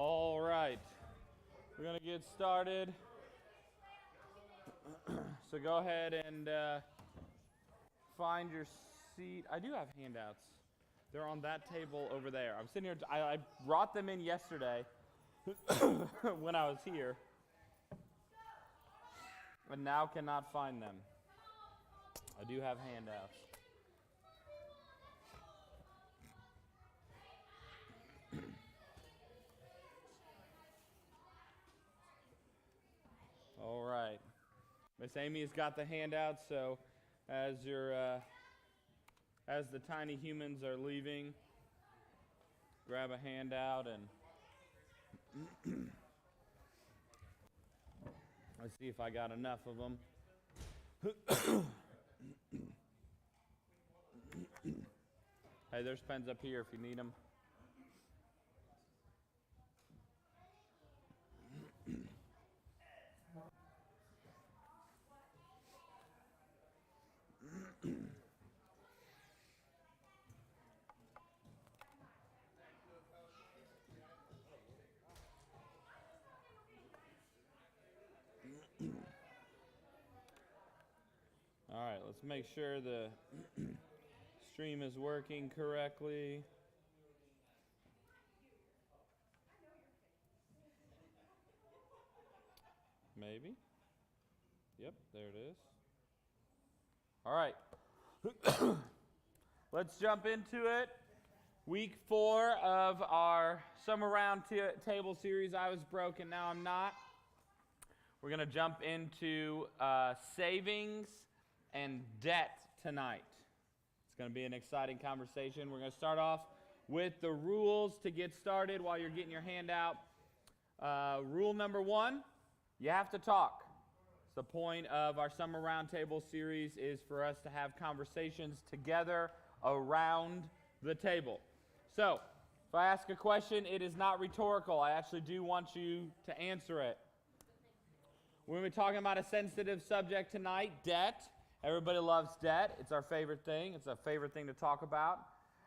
All right, we're going to get started. So go ahead and find your seat. I do have handouts. They're on that table over there. I'm sitting here. I brought them in yesterday when I was here, and now cannot find them. I do have handouts. All right. Miss Amy has got the handouts, so as the tiny humans are leaving, grab a handout and let's see if I got enough of them. Hey, there's pens up here if you need them. All right, let's make sure the stream is working correctly. Maybe. Yep, there it is. All right. Let's jump into it. Week 4 of our Summer Roundtable series, I Was Broken, Now I'm Not. We're going to jump into savings and debt tonight. It's going to be an exciting conversation. We're going to start off with the rules to get started while you're getting your handout. Rule number 1, you have to talk. The point of our Summer Roundtable series is for us to have conversations together around the table. So, if I ask a question, it is not rhetorical. I actually do want you to answer it. We're going to be talking about a sensitive subject tonight, debt. Everybody loves debt. It's our favorite thing. It's a favorite thing to talk about.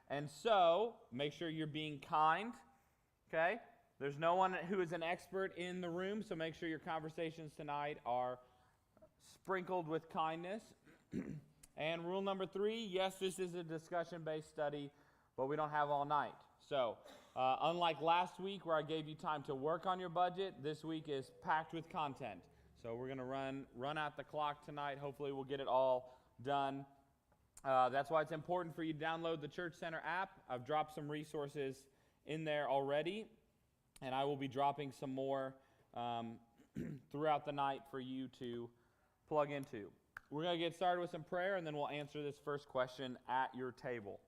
And so, make sure you're being kind, okay? There's no one who is an expert in the room, so make sure your conversations tonight are sprinkled with kindness. And rule number 3, yes, this is a discussion-based study, but we don't have all night. So, unlike last week where I gave you time to work on your budget, this week is packed with content. So we're going to run out the clock tonight. Hopefully we'll get it all done. That's why it's important for you to download the Church Center app. I've dropped some resources in there already, and I will be dropping some more throughout the night for you to plug into. We're going to get started with some prayer, and then we'll answer this first question at your table.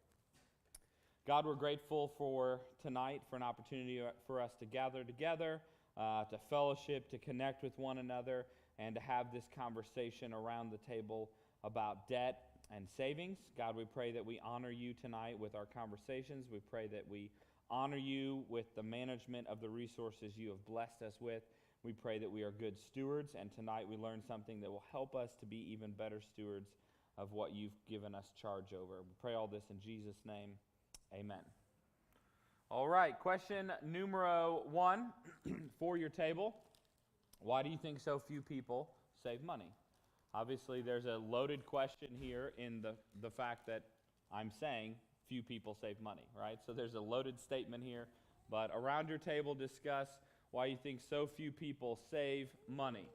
God, we're grateful for tonight, for an opportunity for us to gather together, to fellowship, to connect with one another, and to have this conversation around the table about debt and savings. God, we pray that we honor you tonight with our conversations. We pray that we honor you with the management of the resources you have blessed us with. We pray that we are good stewards, and tonight we learn something that will help us to be even better stewards of what you've given us charge over. We pray all this in Jesus' name. Amen. All right, question numero 1 for your table. Why do you think so few people save money? Obviously, there's a loaded question here in the fact that I'm saying few people save money, right? So there's a loaded statement here, but around your table, discuss why you think so few people save money.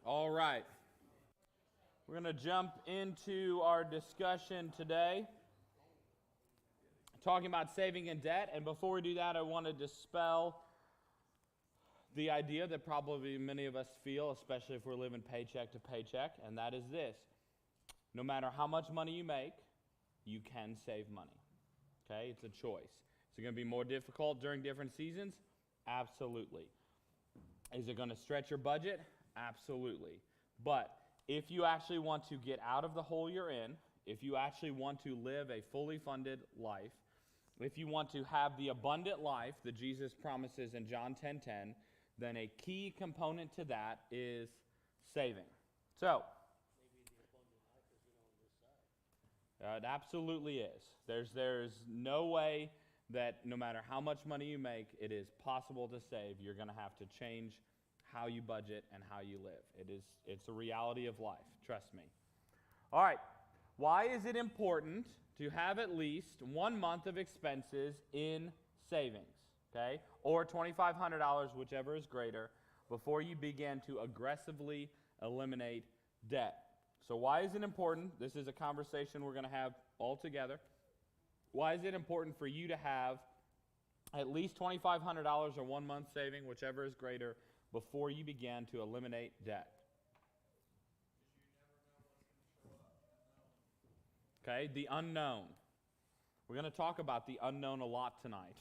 All right. We're going to jump into our discussion today, talking about saving and debt. And before we do that, I want to dispel the idea that probably many of us feel, especially if we're living paycheck to paycheck, and that is this. No matter how much money you make, you can save money. Okay? It's a choice. Is it going to be more difficult during different seasons? Absolutely. Is it going to stretch your budget? Absolutely. But if you actually want to get out of the hole you're in, if you actually want to live a fully funded life, if you want to have the abundant life that Jesus promises in John 10:10, then a key component to that is saving. So, it absolutely is. There's no way that no matter how much money you make, it is possible to save. You're going to have to change how you budget and how you live. It's a reality of life. Trust me. All right. Why is it important to have at least 1 month of expenses in savings, okay? Or $2,500, whichever is greater, before you begin to aggressively eliminate debt. So why is it important? This is a conversation we're going to have all together. Why is it important for you to have at least $2,500 or 1 month saving, whichever is greater, before you begin to eliminate debt? Okay, the unknown. We're going to talk about the unknown a lot tonight.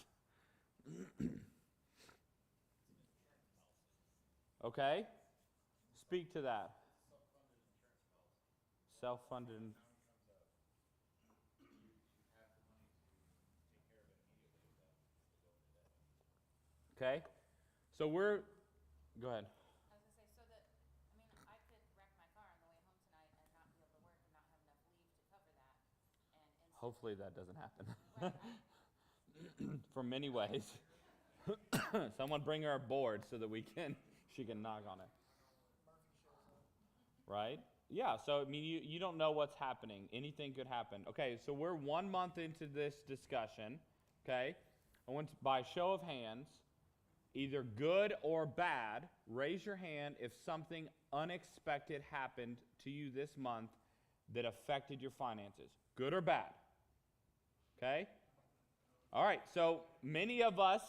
Okay? Speak to that. Self-funded. Okay? So we're... Go ahead. I was going to say, so that, I could wreck my car on the way home tonight and not be able to work and not have enough leave to cover that. Hopefully that doesn't happen. Right. For many ways. Someone bring her a board so that she can knock on it. Right? Yeah, so you don't know what's happening. Anything could happen. Okay, so we're 1 month into this discussion. Okay? I want to, by show of hands, either good or bad, raise your hand if something unexpected happened to you this month that affected your finances. Good or bad? Okay? All right, so many of us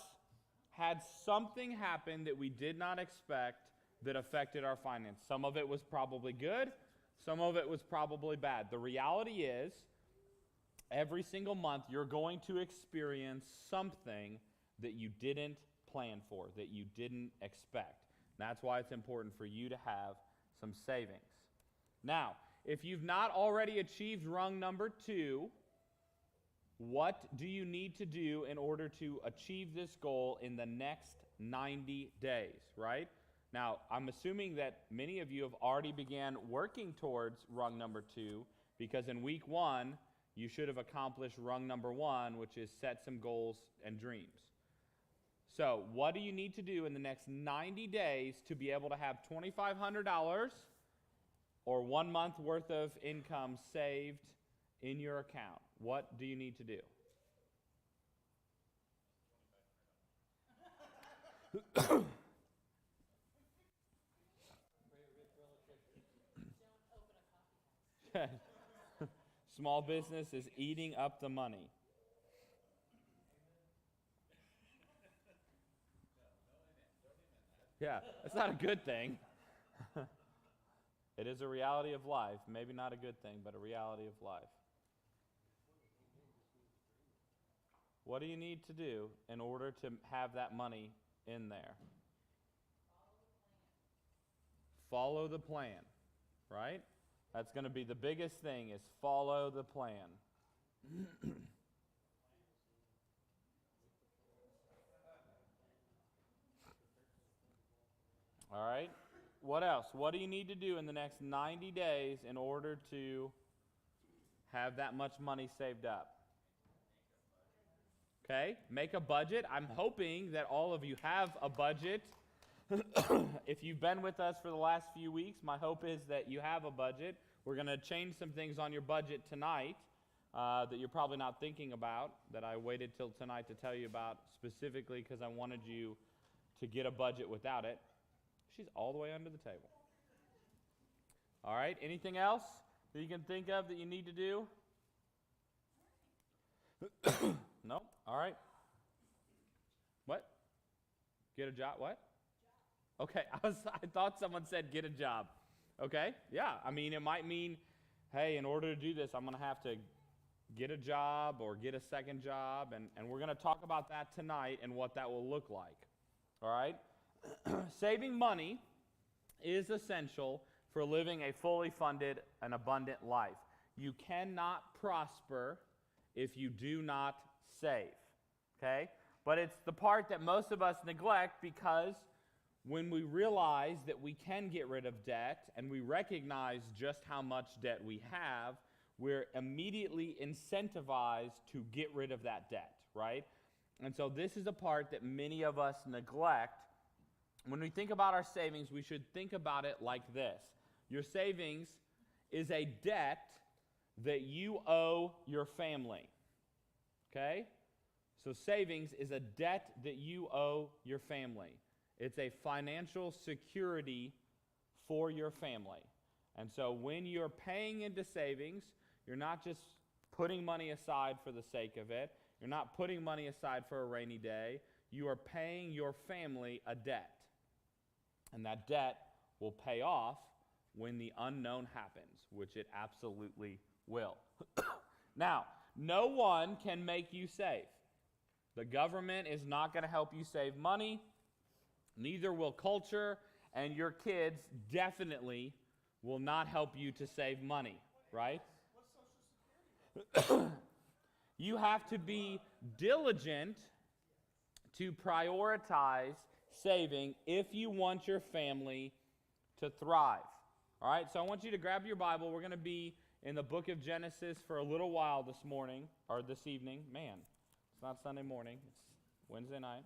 had something happen that we did not expect that affected our finances. Some of it was probably good, some of it was probably bad. The reality is, every single month you're going to experience something that you didn't plan for, that you didn't expect. That's why it's important for you to have some savings. Now, if you've not already achieved rung number 2, what do you need to do in order to achieve this goal in the next 90 days, right? Now, I'm assuming that many of you have already began working towards rung number 2, because in week 1, you should have accomplished rung number 1, which is set some goals and dreams. So, what do you need to do in the next 90 days to be able to have $2,500 or 1 month worth of income saved in your account? What do you need to do? Small business is eating up the money. Yeah, that's not a good thing. It is a reality of life. Maybe not a good thing, but a reality of life. What do you need to do in order to have that money in there? Follow the plan, right? That's going to be the biggest thing, is follow the plan. All right. What else? What do you need to do in the next 90 days in order to have that much money saved up? Okay, make a budget. I'm hoping that all of you have a budget. If you've been with us for the last few weeks, my hope is that you have a budget. We're going to change some things on your budget tonight that you're probably not thinking about, that I waited till tonight to tell you about specifically because I wanted you to get a budget without it. She's all the way under the table. All right, anything else that you can think of that you need to do? No? All right. What? Get a job? What? Okay, I thought someone said get a job. Okay, yeah. I mean, it might mean, hey, in order to do this, I'm going to have to get a job or get a second job, and we're going to talk about that tonight and what that will look like. All right? Saving money is essential for living a fully funded and abundant life. You cannot prosper if you do not save. Okay? But it's the part that most of us neglect, because when we realize that we can get rid of debt and we recognize just how much debt we have, we're immediately incentivized to get rid of that debt, right? And so this is a part that many of us neglect. When we think about our savings, we should think about it like this. Your savings is a debt that you owe your family, okay? So savings is a debt that you owe your family. It's a financial security for your family. And so when you're paying into savings, you're not just putting money aside for the sake of it. You're not putting money aside for a rainy day. You are paying your family a debt. And that debt will pay off when the unknown happens, which it absolutely will. Now, no one can make you save. The government is not going to help you save money. Neither will culture, and your kids definitely will not help you to save money, right? What's Social Security? You have to be diligent to prioritize saving if you want your family to thrive. All right, so I want you to grab your Bible. We're going to be in the book of Genesis for a little while this morning, or this evening. Man, it's not Sunday morning, it's Wednesday night.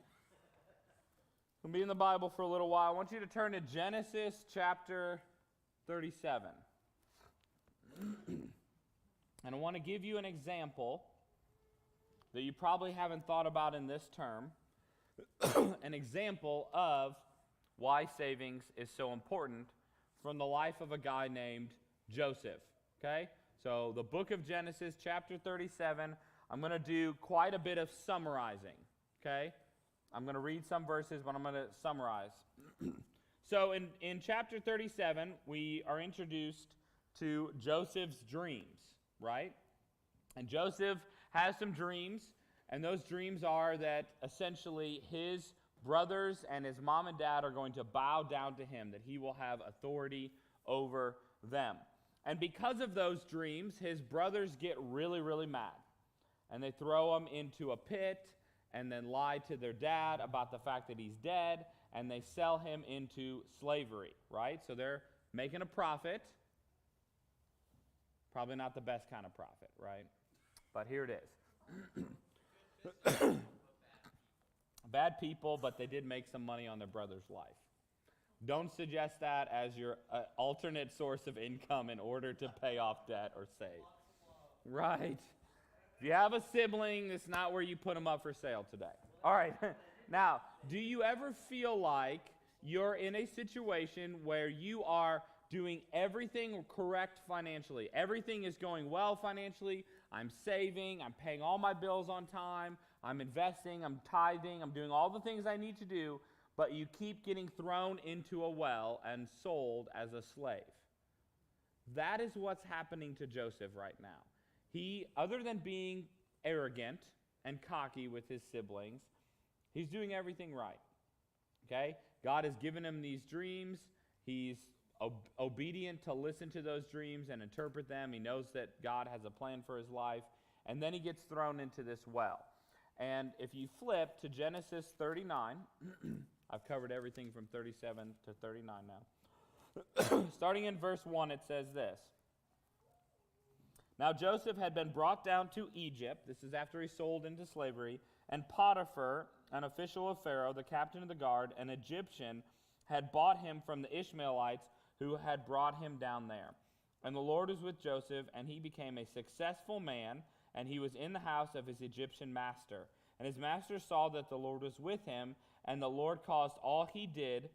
We'll be in the Bible for a little while. I want you to turn to Genesis chapter 37. And I want to give you an example that you probably haven't thought about in this term. An example of why savings is so important from the life of a guy named Joseph. Okay? So the book of Genesis chapter 37, I'm going to do quite a bit of summarizing. Okay? I'm going to read some verses, but I'm going to summarize. So in chapter 37, we are introduced to Joseph's dreams, right? And Joseph has some dreams, and those dreams are that essentially his brothers and his mom and dad are going to bow down to him, that he will have authority over them. And because of those dreams, his brothers get really, really mad. And they throw him into a pit, and then lie to their dad about the fact that he's dead, and they sell him into slavery, right? So they're making a profit. Probably not the best kind of profit, right? But here it is. Bad people, but they did make some money on their brother's life. Don't suggest that as your alternate source of income in order to pay off debt or save. Right. If you have a sibling, it's not where you put them up for sale today. All right. Now, do you ever feel like you're in a situation where you are doing everything correct financially? Everything is going well financially. I'm saving. I'm paying all my bills on time. I'm investing. I'm tithing. I'm doing all the things I need to do, but you keep getting thrown into a well and sold as a slave. That is what's happening to Joseph right now. He, other than being arrogant and cocky with his siblings, he's doing everything right. Okay? God has given him these dreams. He's obedient to listen to those dreams and interpret them. He knows that God has a plan for his life. And then he gets thrown into this well. And if you flip to Genesis 39, I've covered everything from 37 to 39 now. Starting in verse 1, it says this. Now Joseph had been brought down to Egypt. This is after he sold into slavery. And Potiphar, an official of Pharaoh, the captain of the guard, an Egyptian, had bought him from the Ishmaelites who had brought him down there. And the Lord was with Joseph, and he became a successful man, and he was in the house of his Egyptian master. And his master saw that the Lord was with him, and the Lord caused all he did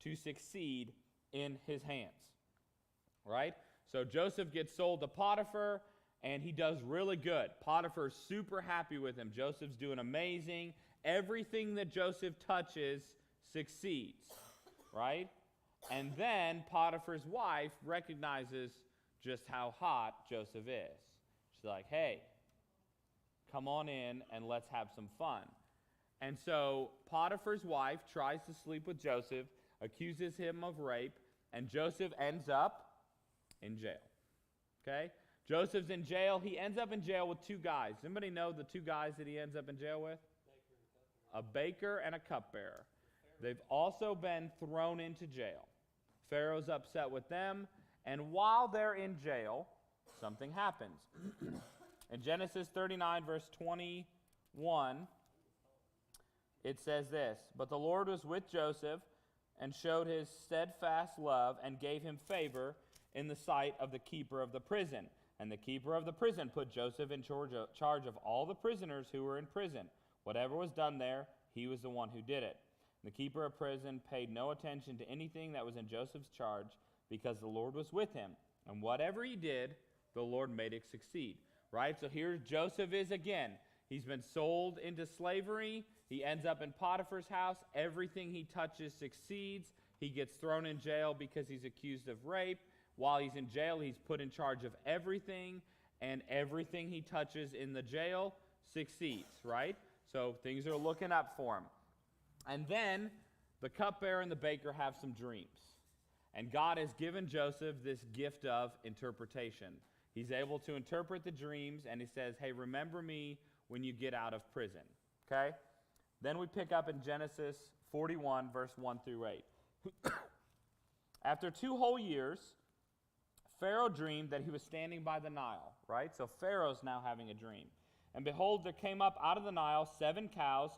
to succeed in his hands. right? So Joseph gets sold to Potiphar, and he does really good. Potiphar's super happy with him. Joseph's doing amazing. Everything that Joseph touches succeeds, right? And then Potiphar's wife recognizes just how hot Joseph is. She's like, hey, come on in and let's have some fun. And so Potiphar's wife tries to sleep with Joseph, accuses him of rape, and Joseph ends up in jail. Okay? Joseph's in jail. He ends up in jail with two guys. Anybody know the two guys that he ends up in jail with? A baker and a cupbearer. They've also been thrown into jail. Pharaoh's upset with them, and while they're in jail, something happens. In Genesis 39, verse 21, it says this, "But the Lord was with Joseph and showed his steadfast love and gave him favor in the sight of the keeper of the prison. And the keeper of the prison put Joseph in charge of all the prisoners who were in prison. Whatever was done there, he was the one who did it. The keeper of prison paid no attention to anything that was in Joseph's charge because the Lord was with him. And whatever he did, the Lord made it succeed." Right? So here Joseph is again. He's been sold into slavery. He ends up in Potiphar's house. Everything he touches succeeds. He gets thrown in jail because he's accused of rape. While he's in jail, he's put in charge of everything, and everything he touches in the jail succeeds, right? So things are looking up for him. And then the cupbearer and the baker have some dreams. And God has given Joseph this gift of interpretation. He's able to interpret the dreams, and he says, hey, remember me when you get out of prison, okay? Then we pick up in Genesis 41, verse 1 through 8. After 2 whole years, Pharaoh dreamed that he was standing by the Nile, right? So Pharaoh's now having a dream. And behold, there came up out of the Nile 7 cows,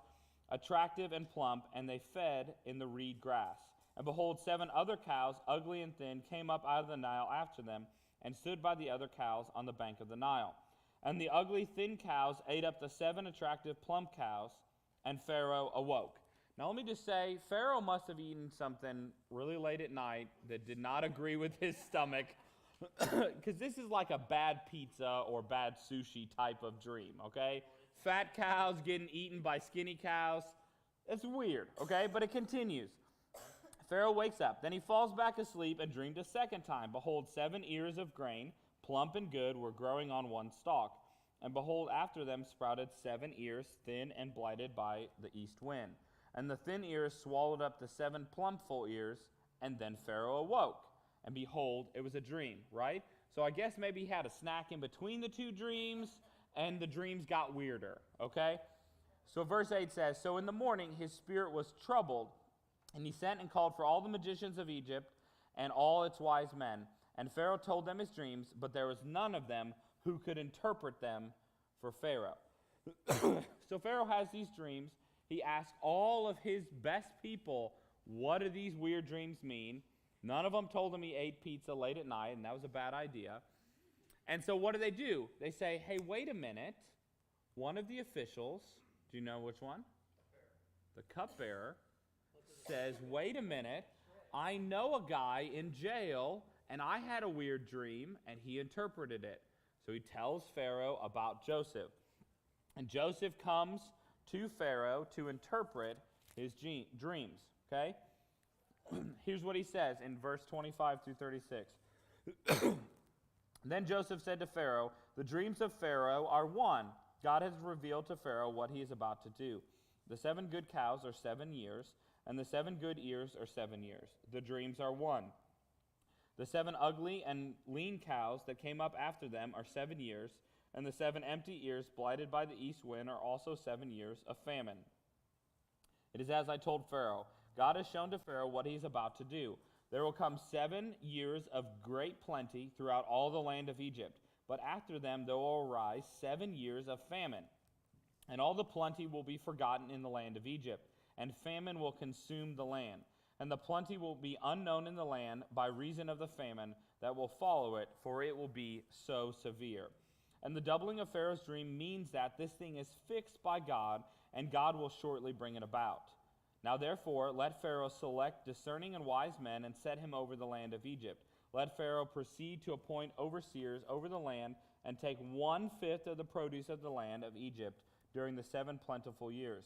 attractive and plump, and they fed in the reed grass. And behold, 7 other cows, ugly and thin, came up out of the Nile after them, and stood by the other cows on the bank of the Nile. And the ugly, thin cows ate up the 7 attractive, plump cows, and Pharaoh awoke. Now let me just say, Pharaoh must have eaten something really late at night that did not agree with his stomach, because this is like a bad pizza or bad sushi type of dream, okay? Fat cows getting eaten by skinny cows. It's weird, okay? But it continues. Pharaoh wakes up. Then he falls back asleep and dreamed a second time. Behold, 7 ears of grain, plump and good, were growing on one stalk. And behold, after them sprouted 7 ears, thin and blighted by the east wind. And the thin ears swallowed up the 7 plumpful ears, and then Pharaoh awoke. And behold, it was a dream, right? So I guess maybe he had a snack in between the 2 dreams, and the dreams got weirder, okay? So verse 8 says, "So in the morning his spirit was troubled, and he sent and called for all the magicians of Egypt and all its wise men. And Pharaoh told them his dreams, but there was none of them who could interpret them for Pharaoh." So Pharaoh has these dreams. He asks all of his best people, what do these weird dreams mean? None of them told him he ate pizza late at night, and that was a bad idea. And so what do? They say, hey, wait a minute. One of the officials, do you know which one? The cupbearer says, wait a minute. I know a guy in jail, and I had a weird dream, and he interpreted it. So he tells Pharaoh about Joseph. And Joseph comes to Pharaoh to interpret his dreams, okay? Here's what he says in verse 25 through 36. Then Joseph said to Pharaoh, "The dreams of Pharaoh are one. God has revealed to Pharaoh what he is about to do. The 7 good cows are 7 years, and the 7 good ears are 7 years. The dreams are one. The 7 ugly and lean cows that came up after them are 7 years, and the 7 empty ears blighted by the east wind are also 7 years of famine. It is as I told Pharaoh. God has shown to Pharaoh what he is about to do. There will come 7 years of great plenty throughout all the land of Egypt, but after them there will arise 7 years of famine, and all the plenty will be forgotten in the land of Egypt, and famine will consume the land. And the plenty will be unknown in the land by reason of the famine that will follow it, for it will be so severe. And the doubling of Pharaoh's dream means that this thing is fixed by God, and God will shortly bring it about. Now therefore, let Pharaoh select discerning and wise men and set him over the land of Egypt. let Pharaoh proceed to appoint overseers over the land and take 1/5 of the produce of the land of Egypt during the 7 plentiful years.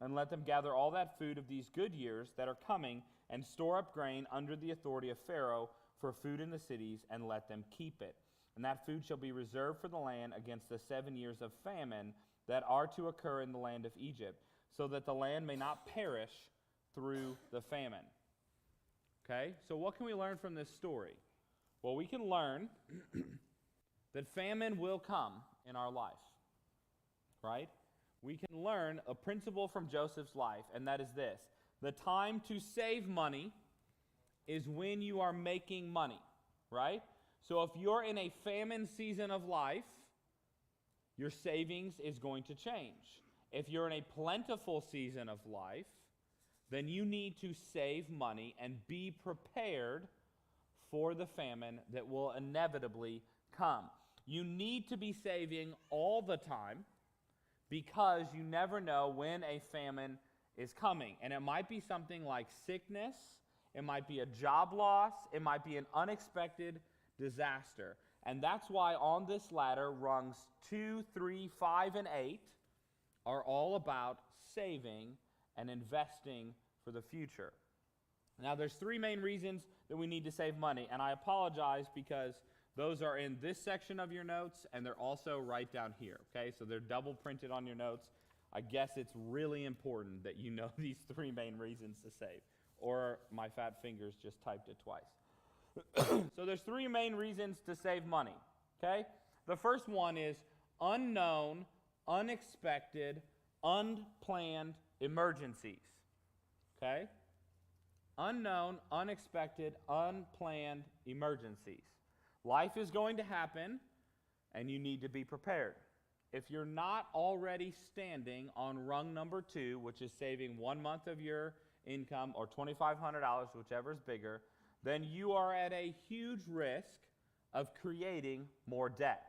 And let them gather all that food of these good years that are coming and store up grain under the authority of Pharaoh for food in the cities, and let them keep it. And that food shall be reserved for the land against the 7 years of famine that are to occur in the land of Egypt, so that the land may not perish through the famine. Okay, so what can we learn from this story? Well, we can learn that famine will come in our life, right? We can learn a principle from Joseph's life, and that is this: the time to save money is when you are making money, right? So if you're in a famine season of life, your savings is going to change. If you're in a plentiful season of life, then you need to save money and be prepared for the famine that will inevitably come. You need to be saving all the time because you never know when a famine is coming. And it might be something like sickness, it might be a job loss, it might be an unexpected disaster. And that's why on this ladder, rungs 2, 3, 5, and 8 are all about saving and investing for the future. Now, there's 3 main reasons that we need to save money, and I apologize because those are in this section of your notes, and they're also right down here, okay? So they're double printed on your notes. I guess it's really important that you know these 3 main reasons to save, or my fat fingers just typed it twice. So there's 3 main reasons to save money, okay? The first one is unknown, unexpected, unplanned emergencies, okay? Unknown, unexpected, unplanned emergencies. Life is going to happen, and you need to be prepared. If you're not already standing on rung number 2, which is saving 1 month of your income, or $2,500, whichever is bigger, then you are at a huge risk of creating more debt.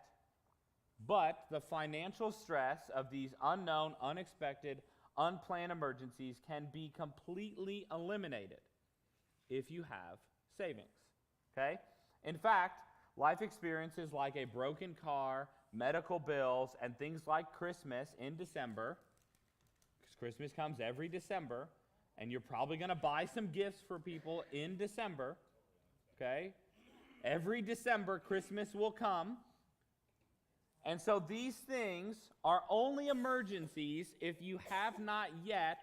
But the financial stress of these unknown, unexpected, unplanned emergencies can be completely eliminated if you have savings, okay? In fact, life experiences like a broken car, medical bills, and things like Christmas in December, because Christmas comes every December, and you're probably going to buy some gifts for people in December, okay? Every December, Christmas will come. And so these things are only emergencies if you have not yet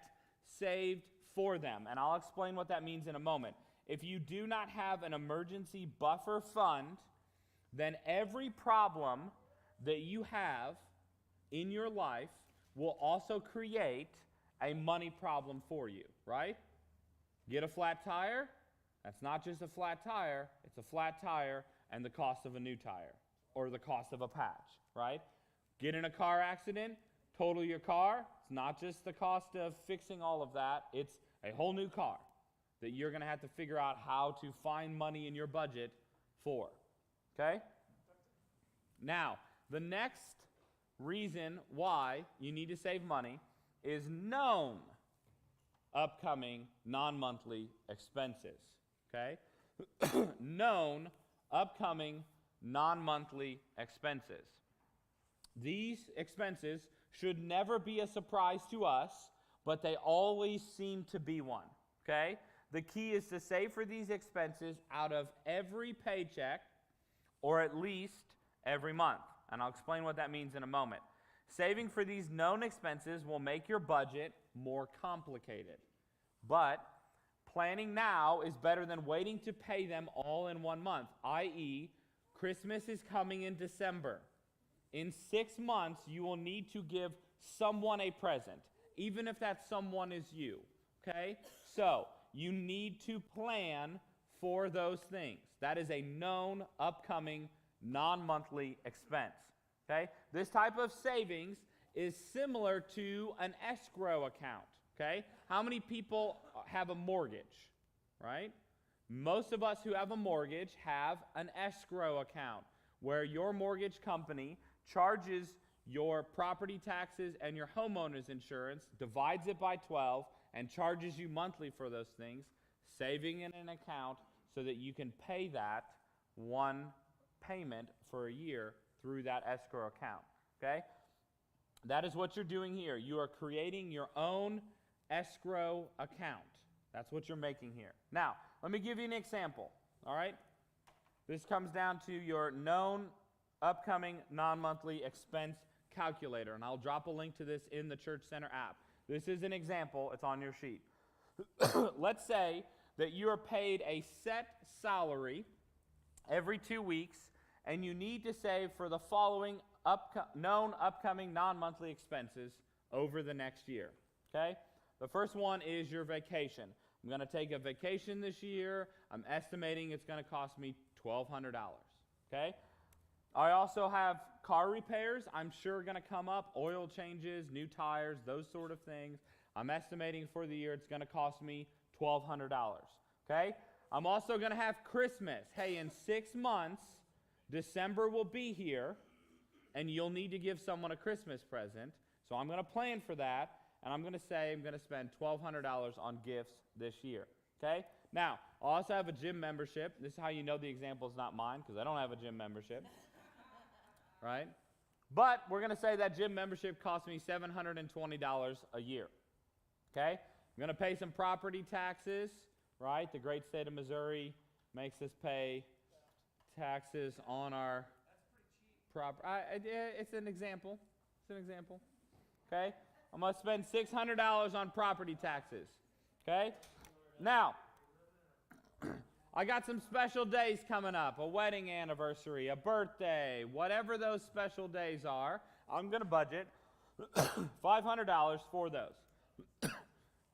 saved for them. And I'll explain what that means in a moment. If you do not have an emergency buffer fund, then every problem that you have in your life will also create a money problem for you, right? Get a flat tire? That's not just a flat tire, it's a flat tire and the cost of a new tire, or the cost of a patch, right? Get in a car accident, total your car, it's not just the cost of fixing all of that, it's a whole new car that you're going to have to figure out how to find money in your budget for, okay? Now, the next reason why you need to save money is known upcoming non-monthly expenses, okay? Known upcoming non-monthly expenses. These expenses should never be a surprise to us, but they always seem to be one, okay? The key is to save for these expenses out of every paycheck, or at least every month. And I'll explain what that means in a moment. Saving for these known expenses will make your budget more complicated. But planning now is better than waiting to pay them all in 1 month, i.e., Christmas is coming in December. In 6 months, you will need to give someone a present, even if that someone is you, okay? So, you need to plan for those things. That is a known, upcoming, non-monthly expense, okay? This type of savings is similar to an escrow account, okay? How many people have a mortgage, right? Most of us who have a mortgage have an escrow account where your mortgage company charges your property taxes and your homeowner's insurance, divides it by 12, and charges you monthly for those things, saving in an account so that you can pay that one payment for a year through that escrow account, okay? That is what you're doing here. You are creating your own escrow account. That's what you're making here. Now, let me give you an example, all right? This comes down to your known upcoming non-monthly expense calculator, and I'll drop a link to this in the Church Center app. This is an example. It's on your sheet. Let's say that you are paid a set salary every 2 weeks, and you need to save for the following known upcoming non-monthly expenses over the next year, okay? The first one is your vacation. I'm going to take a vacation this year. I'm estimating it's going to cost me $1,200, okay? I also have car repairs. I'm sure going to come up, oil changes, new tires, those sort of things. I'm estimating for the year it's going to cost me $1,200, okay? I'm also going to have Christmas. Hey, in 6 months, December will be here, and you'll need to give someone a Christmas present. So I'm going to plan for that, and I'm going to say I'm going to spend $1,200 on gifts this year, okay? Now, I also have a gym membership. This is how you know the example is not mine, because I don't have a gym membership, right? But we're going to say that gym membership costs me $720 a year, okay? I'm going to pay some property taxes, right? The great state of Missouri makes us pay taxes on our property. It's an example. It's an example, okay? I'm going to spend $600 on property taxes, okay? Now, I got some special days coming up, a wedding anniversary, a birthday, whatever those special days are. I'm going to budget $500 for those.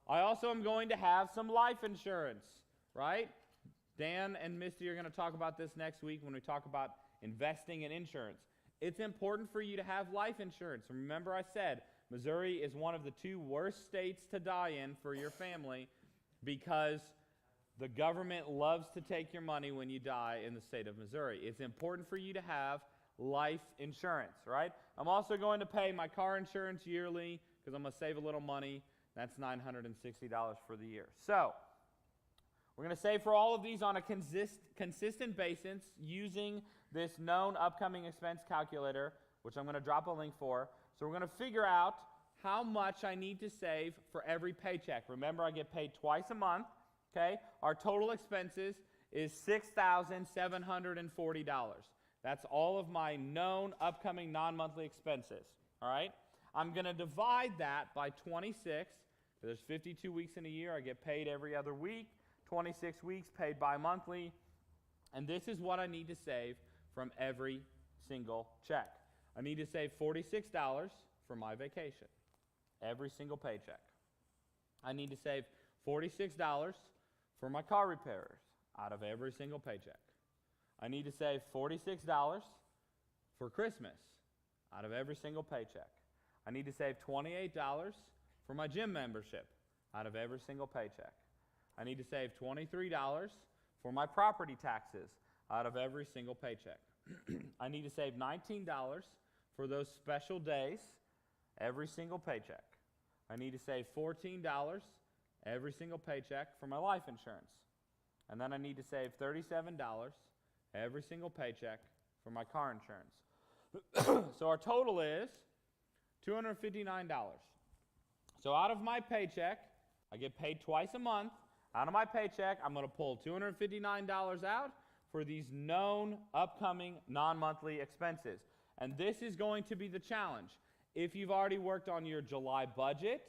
I also am going to have some life insurance, right? Dan and Misty are going to talk about this next week when we talk about investing in insurance. It's important for you to have life insurance. Remember I said Missouri is one of the 2 worst states to die in for your family because the government loves to take your money when you die in the state of Missouri. It's important for you to have life insurance, right? I'm also going to pay my car insurance yearly because I'm going to save a little money. That's $960 for the year. So, we're going to save for all of these on a consistent basis using this known upcoming expense calculator, which I'm going to drop a link for. So we're going to figure out how much I need to save for every paycheck. Remember, I get paid twice a month, okay? Our total expenses is $6,740. That's all of my known upcoming non-monthly expenses, all right? I'm going to divide that by 26. There's 52 weeks in a year. I get paid every other week. 26 weeks paid bi-monthly. And this is what I need to save from every single check. I need to save $46 for my vacation, every single paycheck. I need to save $46 for my car repairs out of every single paycheck. I need to save $46 for Christmas out of every single paycheck. I need to save $28 for my gym membership out of every single paycheck. I need to save $23 for my property taxes out of every single paycheck. I need to save $19 for those special days every single paycheck. I need to save $14 every single paycheck for my life insurance. And then I need to save $37 every single paycheck for my car insurance. So our total is $259. So out of my paycheck, I get paid twice a month. Out of my paycheck, I'm going to pull $259 out for these known upcoming non-monthly expenses. And this is going to be the challenge. If you've already worked on your July budget,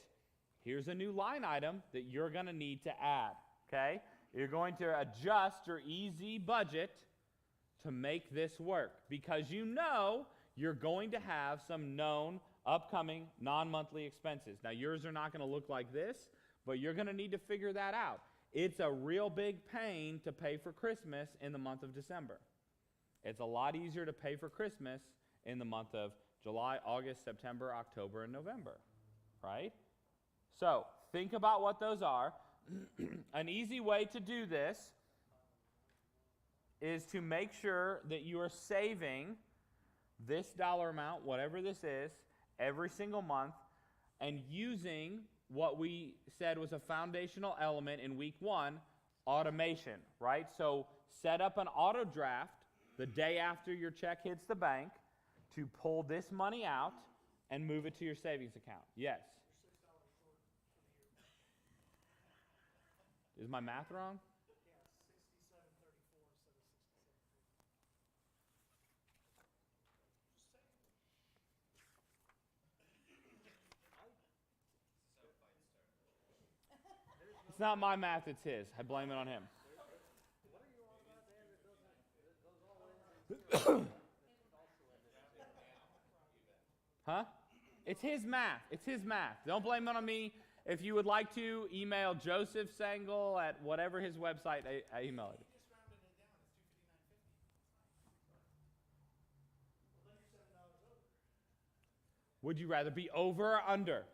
here's a new line item that you're going to need to add, okay? You're going to adjust your easy budget to make this work because you know you're going to have some known upcoming non-monthly expenses. Now, yours are not going to look like this, but you're going to need to figure that out. It's a real big pain to pay for Christmas in the month of December. It's a lot easier to pay for Christmas in the month of July, August, September, October, and November, right? So, think about what those are. An easy way to do this is to make sure that you are saving this dollar amount, whatever this is, every single month, and using what we said was a foundational element in week 1, automation, right? So set up an auto draft the day after your check hits the bank to pull this money out and move it to your savings account. Yes. You're $6 short for the year. Is my math wrong? Yeah, 67.34 instead of 67.50. Just saying. It's not my math, it's his. I blame it on him. Huh? It's his math. It's his math. Don't blame it on me. If you would like to, email Joseph Sengel at whatever his website, I email it. You just rounded it down. It's 259.50. Well, then you're $7 over. Would you rather be over or under?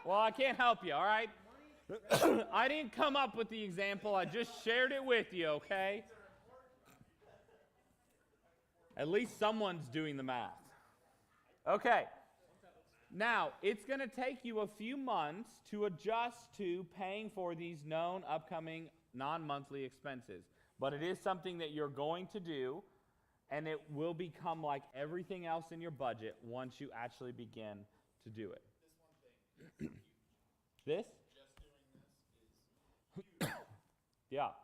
Well, I can't help you, all right? I didn't come up with the example. I just shared it with you, okay? At least someone's doing the math. Okay. Now, it's going to take you a few months to adjust to paying for these known upcoming non-monthly expenses. But it is something that you're going to do, and it will become like everything else in your budget once you actually begin to do it. This? Just doing this is huge. Yeah.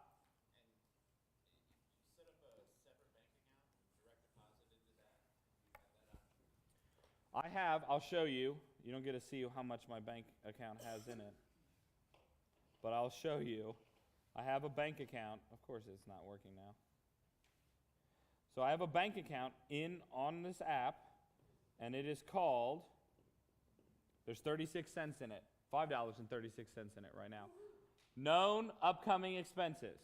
And you set up a separate bank account, direct deposit into that. You have that option. I have. I'll show you. You don't get to see how much my bank account has in it. But I'll show you. I have a bank account. Of course, it's not working now. So I have a bank account on this app, and it is called, there's 36 cents in it. $5.36 in it right now. Known upcoming expenses,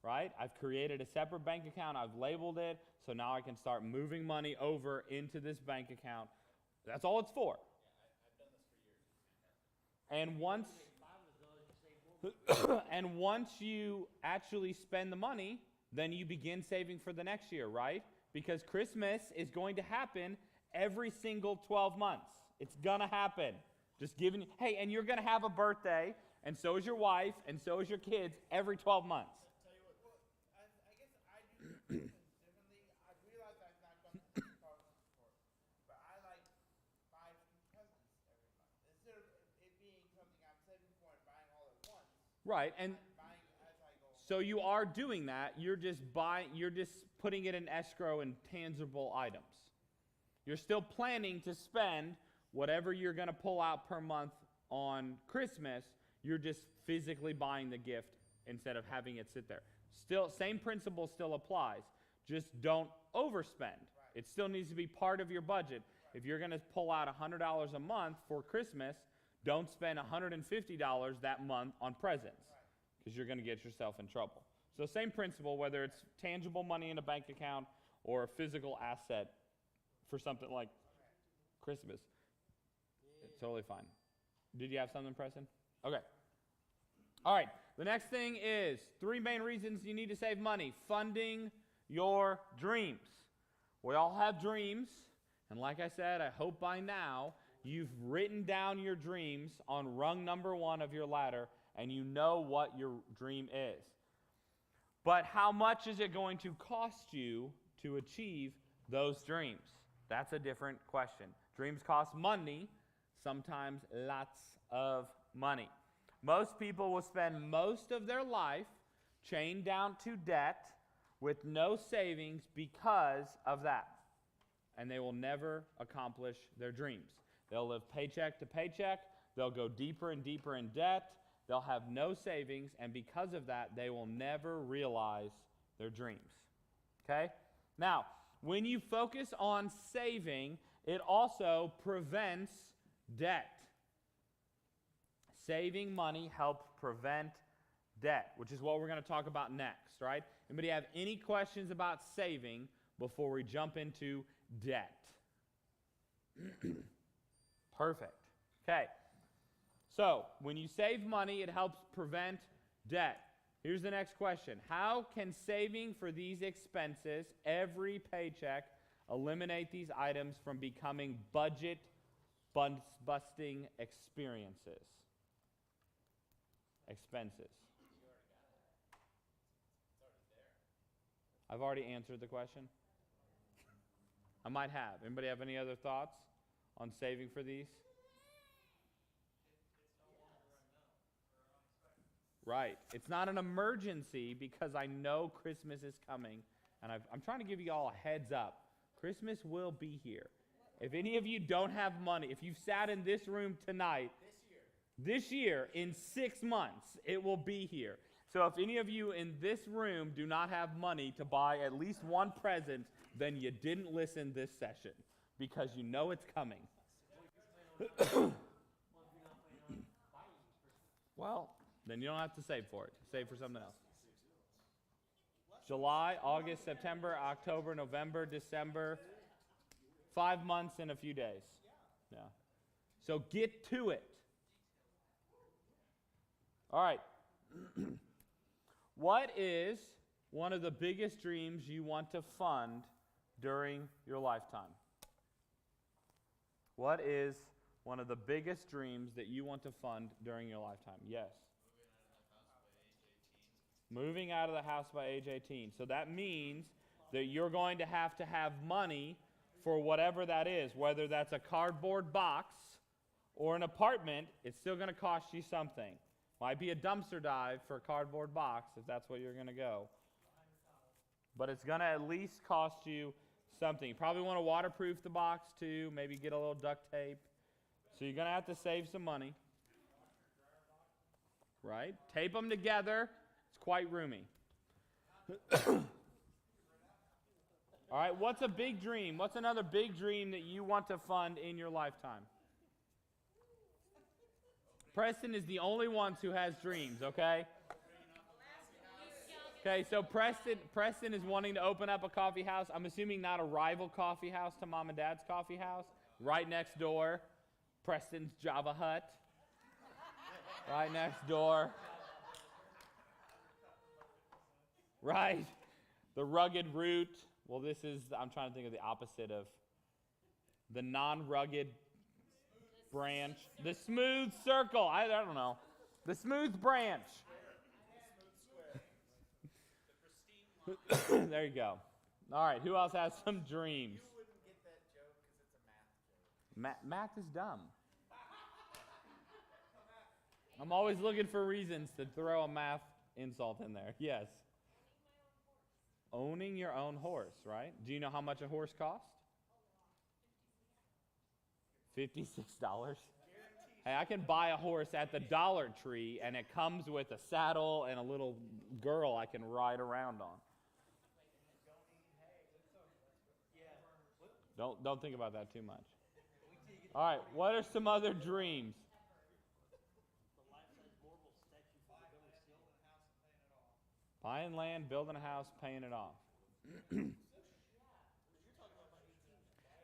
right? I've created a separate bank account. I've labeled it, so now I can start moving money over into this bank account. That's all it's for. Yeah, I've done this for years. And once you actually spend the money, then you begin saving for the next year, right? Because Christmas is going to happen every single 12 months. It's gonna happen. Just giving you, hey, and you're gonna have a birthday, and so is your wife, and so is your kids every 12 months. Tell you what, well, I guess I do things differently. I realize I've not done this before, but I like buy presents every month. Instead of it being something I'm saving for and buying all at once, Right, and I'm buying as I go. so you are doing that. You're just putting it in escrow and tangible items. You're still planning to spend whatever you're going to pull out per month on Christmas. You're just physically buying the gift instead of having it sit there. Still, same principle still applies. Just don't overspend. It still needs to be part of your budget. If you're going to pull out $100 a month for Christmas, don't spend $150 that month on presents, because you're going to get yourself in trouble. So same principle, whether it's tangible money in a bank account or a physical asset for something like Christmas. It's totally fine. Did you have something, Preston? Okay. All right. The next thing is 3 main reasons you need to save money. Funding your dreams. We all have dreams. And like I said, I hope by now you've written down your dreams on rung number 1 of your ladder, and you know what your dream is. But how much is it going to cost you to achieve those dreams? That's a different question. Dreams cost money, sometimes lots of money. Most people will spend most of their life chained down to debt with no savings because of that. And they will never accomplish their dreams. They'll live paycheck to paycheck. They'll go deeper and deeper in debt. They'll have no savings, and because of that, they will never realize their dreams. Okay? Now, when you focus on saving, it also prevents debt. Saving money helps prevent debt, which is what we're going to talk about next, right? Anybody have any questions about saving before we jump into debt? Perfect. Okay. So, when you save money, it helps prevent debt. Here's the next question. How can saving for these expenses every paycheck eliminate these items from becoming budget-busting experiences? Expenses. I've already answered the question. I might have. Anybody have any other thoughts on saving for these? Right. It's not an emergency because I know Christmas is coming, and I'm trying to give you all a heads up. Christmas will be here. If any of you don't have money, if you've sat in this room tonight, this year, in 6 months, it will be here. So if any of you in this room do not have money to buy at least one present, then you didn't listen this session because you know it's coming. Well, then you don't have to save for it. Save for something else. July, August, September, October, November, December. 5 months and a few days. Yeah. So get to it. All right. What is one of the biggest dreams you want to fund during your lifetime? What is one of the biggest dreams that you want to fund during your lifetime? Yes. Moving out of the house by age 18. So that means that you're going to have money for whatever that is, whether that's a cardboard box or an apartment. It's still going to cost you something. Might be a dumpster dive for a cardboard box if that's what you're going to go. But it's going to at least cost you something. You probably want to waterproof the box too, maybe get a little duct tape. So you're going to have to save some money. Right? Tape them together. It's quite roomy. All right, what's a big dream? What's another big dream that you want to fund in your lifetime? Preston is the only one who has dreams, okay? Okay, so Preston is wanting to open up a coffee house. I'm assuming not a rival coffee house to Mom and Dad's coffee house. Right next door, Preston's Java Hut. Right next door. Right? The Rugged Root. Well, this is, I'm trying to think of the opposite of the non-rugged branch. The smooth circle. I don't know. The smooth branch. There you go. All right, who else has some dreams? You wouldn't get that joke because it's a math joke. Math is dumb. I'm always looking for reasons to throw a math insult in there. Yes. Owning your own horse, right? Do you know how much a horse costs? $56. Hey, I can buy a horse at the Dollar Tree, and it comes with a saddle and a little girl I can ride around on. Don't think about that too much. All right, what are some other dreams? Buying land, building a house, paying it off.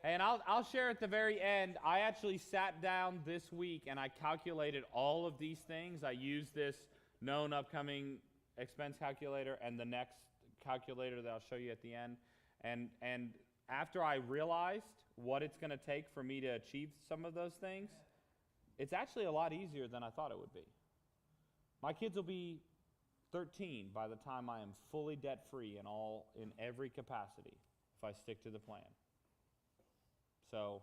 Hey, and I'll share at the very end, I actually sat down this week and I calculated all of these things. I used this known upcoming expense calculator and the next calculator that I'll show you at the end. And after I realized what it's going to take for me to achieve some of those things, it's actually a lot easier than I thought it would be. My kids will be 13 by the time I am fully debt-free in every capacity if I stick to the plan. So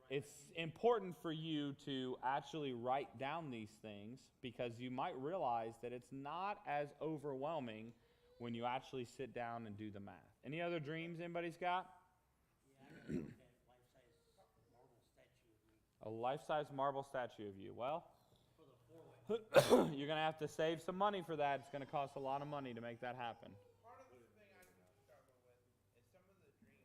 it's important for you to actually write down these things because you might realize that it's not as overwhelming when you actually sit down and do the math. Any other dreams anybody's got? Yeah, A I life-size marble statue of you. Well, for the 4-way. you're going to have to save some money for that. It's going to cost a lot of money to make that happen. Part of the thing I struggle with is some of the dreams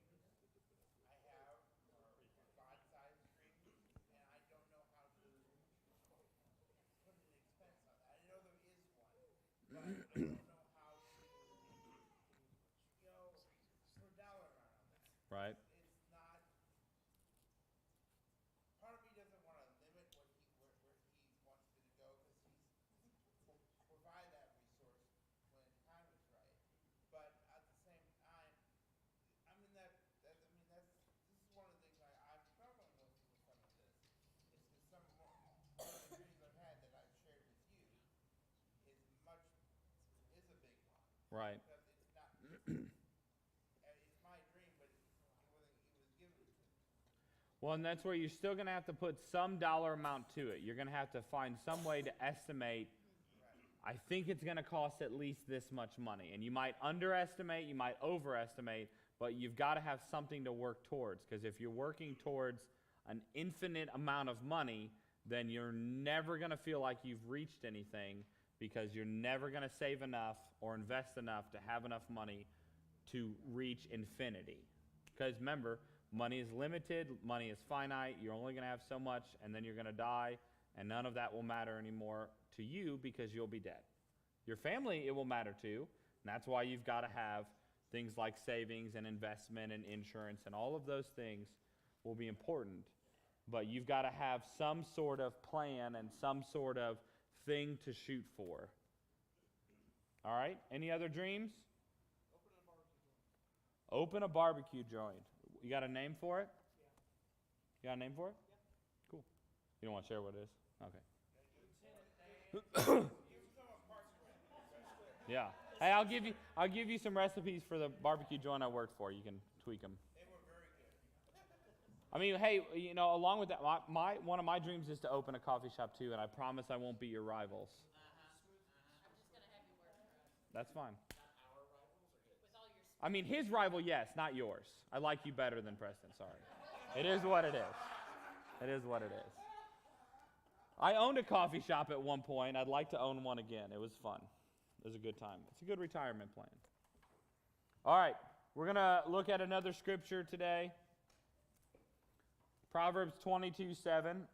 I have are God-sized dreams, and I don't know how to put an expense on that. I know there is one, but I don't know how to, put a dollar amount on that. Right? It's not. Part of me doesn't want to limit where he wants me to go because he's provide that resource when time is right. But at the same time, I mean this is one of the things I'm struggling with some of this. Is because some of the dreams I've had that I've shared with you is a big one. Right. Because it's not Well, and that's where you're still going to have to put some dollar amount to it. You're going to have to find some way to estimate, I think it's going to cost at least this much money. And you might underestimate, you might overestimate, but you've got to have something to work towards. Because if you're working towards an infinite amount of money, then you're never going to feel like you've reached anything, because you're never going to save enough or invest enough to have enough money to reach infinity. Because remember, money is limited, money is finite, you're only going to have so much, and then you're going to die, and none of that will matter anymore to you because you'll be dead. Your family, it will matter to, and that's why you've got to have things like savings and investment and insurance, and all of those things will be important. But you've got to have some sort of plan and some sort of thing to shoot for. All right? Any other dreams? Open a barbecue joint. You got a name for it? Yeah. You got a name for it? Yeah. Cool. You don't want to share what it is? Okay. Yeah. Hey, I'll give you some recipes for the barbecue joint I worked for. You can tweak them. They were very good. I mean, hey, you know, along with that, one of my dreams is to open a coffee shop too, and I promise I won't be your rivals. I'm just gonna have you work for us That's fine. with all your. I mean, his rival, yes, not yours. I like you better than Preston, sorry. It is what it is. It is what it is. I owned a coffee shop at one point. I'd like to own one again. It was fun. It was a good time. It's a good retirement plan. All right, we're going to look at another scripture today. Proverbs 22:7.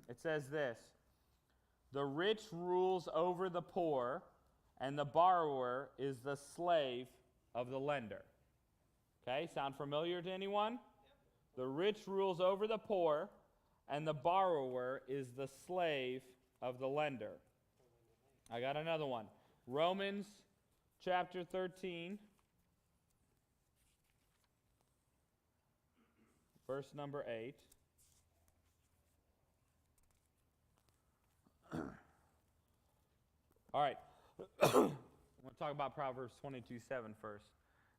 It says this: "The rich rules over the poor, and the borrower is the slave of the lender." Okay, sound familiar to anyone? Yep. The rich rules over the poor, and the borrower is the slave of the lender. I got another one. Romans chapter 13, verse number 8. All right. I'm going to talk about Proverbs 22:7 first.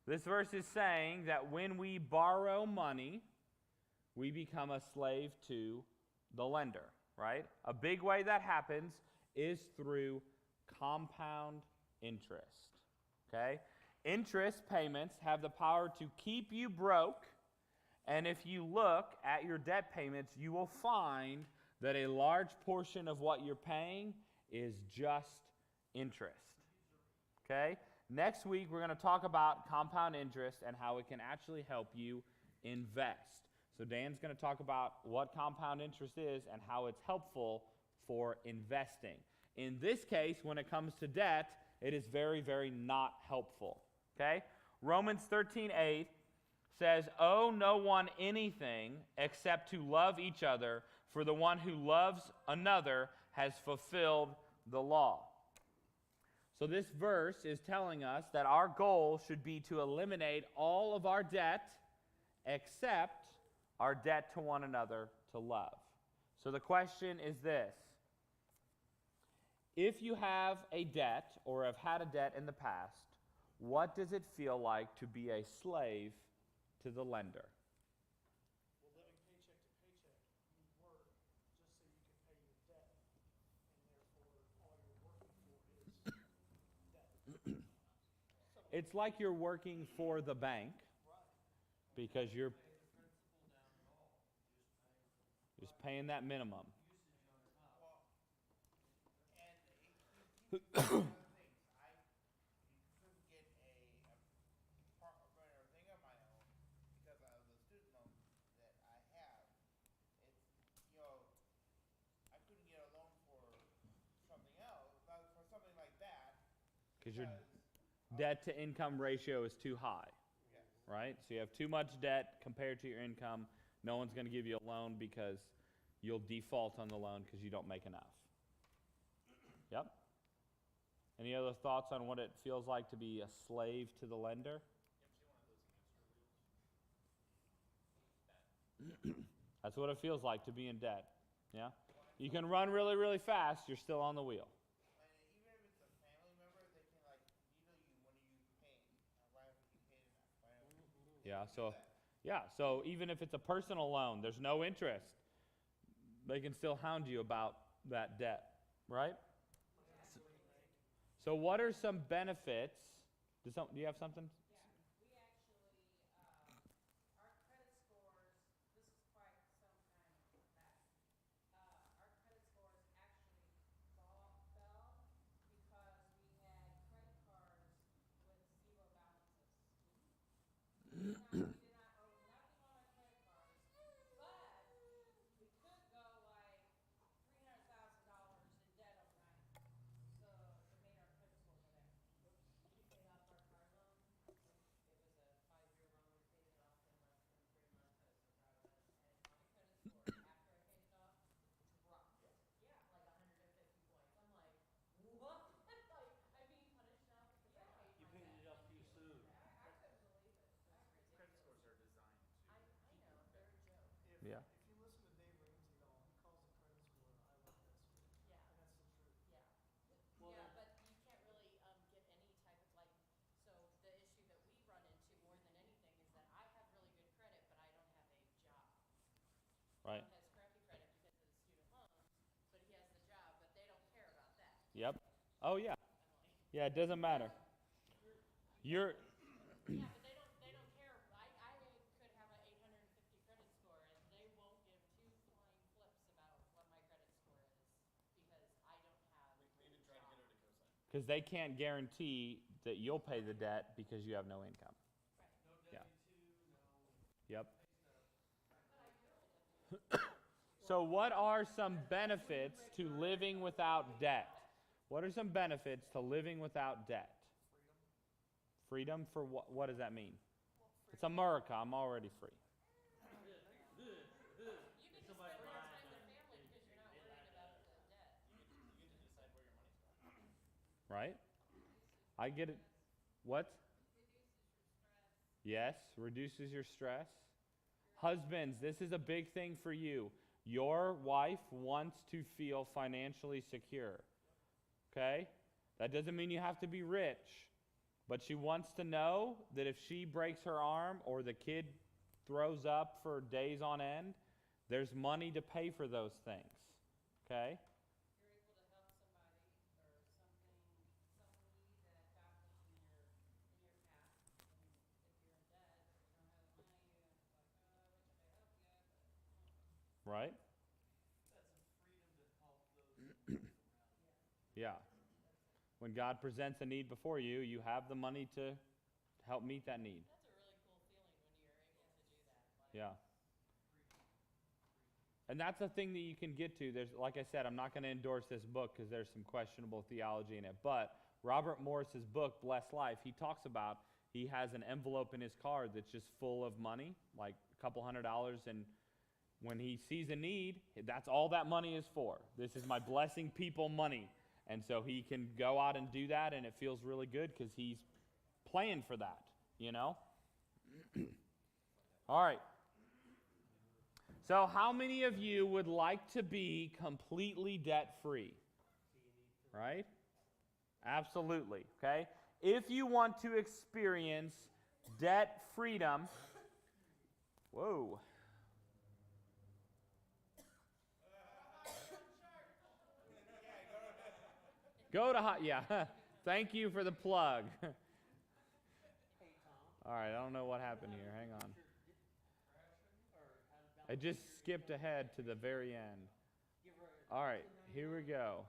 This verse is saying that when we borrow money, we become a slave to the lender, right? A big way that happens is through compound interest, okay? Interest payments have the power to keep you broke, and if you look at your debt payments, you will find that a large portion of what you're paying is just interest, okay? Next week, we're going to talk about compound interest and how it can actually help you invest. So Dan's going to talk about what compound interest is and how it's helpful for investing. In this case, when it comes to debt, it is very, very not helpful, okay? Romans 13:8 says, "Owe no one anything except to love each other, for the one who loves another has fulfilled the law." So this verse is telling us that our goal should be to eliminate all of our debt except our debt to one another to love. So the question is this: if you have a debt or have had a debt in the past, what does it feel like to be a slave to the lender? Well, living paycheck to paycheck, you work just so you can pay your debt, and therefore all you're working for is debt. It's like you're working for the bank because you're just paying that minimum. Well, and here's one of the things. I couldn't get a thing of my own because of the student loan that I have. It's, you know, I couldn't get a loan for something else, for something like that. Because your debt to income ratio is too high, Yes. right? So you have too much debt compared to your income. No one's going to give you a loan because you'll default on the loan because you don't make enough. Yep. Any other thoughts on what it feels like to be a slave to the lender? That's what it feels like to be in debt. Yeah? You can run really, really fast, you're still on the wheel. And even if it's a family member, they can like needle you when are you paying? Why haven't you paid enough? Why haven't you Yeah, do so that? Yeah, so even if it's a personal loan, there's no interest. They can still hound you about that debt, right? So what are some benefits? Do you have something? Yeah, we actually, our credit scores, this is quite some time back. Our credit scores actually fell because we had credit cards with zero balances. We did not owe nothing on our credit cards, but we could go like $300,000 in debt overnight. So it made our credit score go down. We paid off our car loan. It was a 5-year loan. We paid it off in less than 3 months. I was so proud of us. And my credit score after I paid it off dropped. Yeah, like 150 points. I'm like, what? Like I'm being punished now because I paid You my paid debt. it off too soon. I couldn't believe it. It was Credit ridiculous. scores are designed to I keep you know, in they're debt. a joke. Yeah. If you listen to Dave Ramsey at all, he calls the credit score a highway debt score. Yeah. And that's the truth. Yeah. Well, Yeah, then- but you can't really get any type of like, so the issue that we run into more than anything is that I have really good credit, but I don't have a job. Right. He has crappy credit because of the student loans, but he has the job, but they don't care about that. Yep. Oh yeah. I'm like, Yeah, it doesn't matter. You're yeah, but they don't care. I could have an 850 credit score and they won't give two flying flips about what my credit score is because I don't have We even tried to get her to co-sign. because they can't guarantee that you'll pay the debt because you have no income. right. No Yeah. W-2, no Yep. pay stub. So what are some benefits to living without debt? What are some benefits to living without debt? Freedom for what? What does that mean? It's America. I'm already free. You get to spend more time with family because you're not worried about the debt. You get to decide where your money's going. Right? I get it. What? Yes, reduces your stress. Husbands, this is a big thing for you. Your wife wants to feel financially secure. Okay? That doesn't mean you have to be rich, but she wants to know that if she breaks her arm or the kid throws up for days on end, there's money to pay for those things. Okay? You're able to help somebody or something, some need that God puts in your path. And if you're in debt or you don't have the money, you're like, oh, I wish I could help you, but Right? That's a freedom to help those around you. Yeah. When God presents a need before you, you have the money to help meet that need. that's a really cool feeling when you're able to do that. Like, Yeah. And that's a thing that you can get to. There's, like I said, I'm not going to endorse this book because there's some questionable theology in it. But Robert Morris's book, Blessed Life, he talks about he has an envelope in his car that's just full of money, like a couple $100. And when he sees a need, that's all that money is for. This is my blessing people money. And so he can go out and do that, and it feels really good because he's playing for that, you know? All right. So how many of you would like to be completely debt-free? Right? Absolutely, okay? If you want to experience debt freedom, whoa. Go to yeah. Thank you for the plug. Hey, Tom. All right, I don't know what happened here. Hang on. Or how I just skipped ahead to the very end. give her All right, here we go.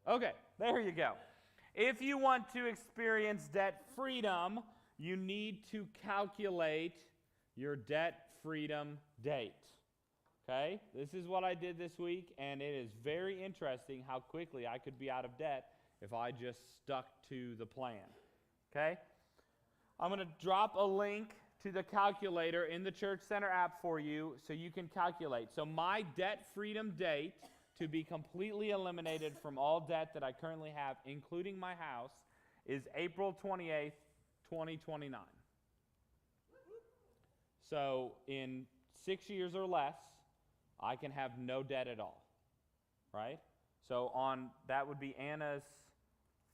Okay, there you go. If you want to experience debt freedom, you need to calculate your debt freedom date. Okay? This is what I did this week, and it is very interesting how quickly I could be out of debt if I just stuck to the plan. Okay? I'm going to drop a link to the calculator in the Church Center app for you so you can calculate. So my debt freedom date to be completely eliminated from all debt that I currently have, including my house, is April 28th, 2029. So in 6 years or less, I can have no debt at all, right? So on that would be Anna's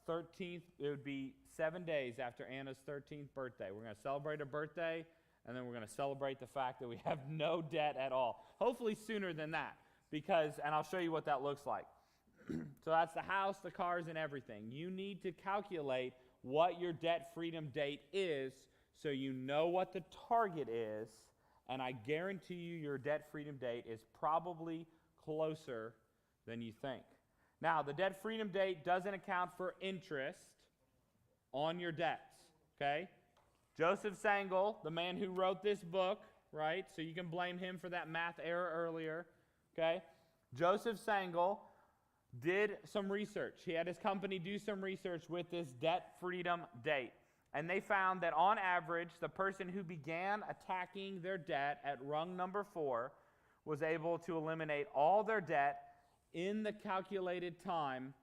13th, it would be 7 days after Anna's 13th birthday. We're going to celebrate her birthday, and then we're going to celebrate the fact that we have no debt at all. Hopefully sooner than that, and I'll show you what that looks like. So that's the house, the cars, and everything. You need to calculate what your debt freedom date is so you know what the target is, and I guarantee you your debt freedom date is probably closer than you think. Now, the debt freedom date doesn't account for interest on your debts, okay? Joseph Sangle, the man who wrote this book, right? So you can blame him for that math error earlier, okay? Joseph Sangle did some research. He had his company do some research with this debt freedom date. And they found that on average, the person who began attacking their debt at rung number 4 was able to eliminate all their debt in the calculated time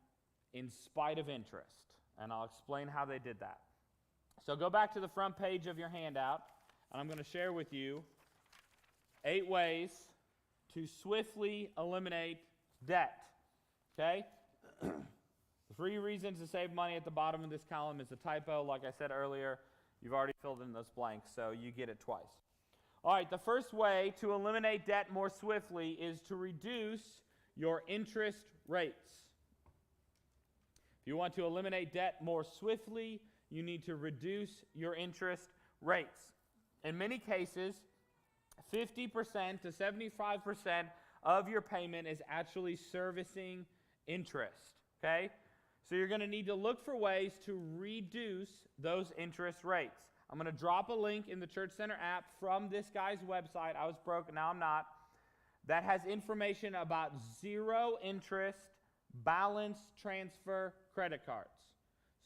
in spite of interest. And I'll explain how they did that. So go back to the front page of your handout, and I'm going to share with you 8 ways to swiftly eliminate debt. Okay? 3 reasons to save money at the bottom of this column is a typo. Like I said earlier, you've already filled in those blanks, so you get it twice. All right, the first way to eliminate debt more swiftly is to reduce your interest rates. If you want to eliminate debt more swiftly, you need to reduce your interest rates. In many cases, 50% to 75% of your payment is actually servicing interest, okay? So you're going to need to look for ways to reduce those interest rates. I'm going to drop a link in the Church Center app from this guy's website. I was broke, now I'm not. That has information about 0 interest balance transfer credit cards.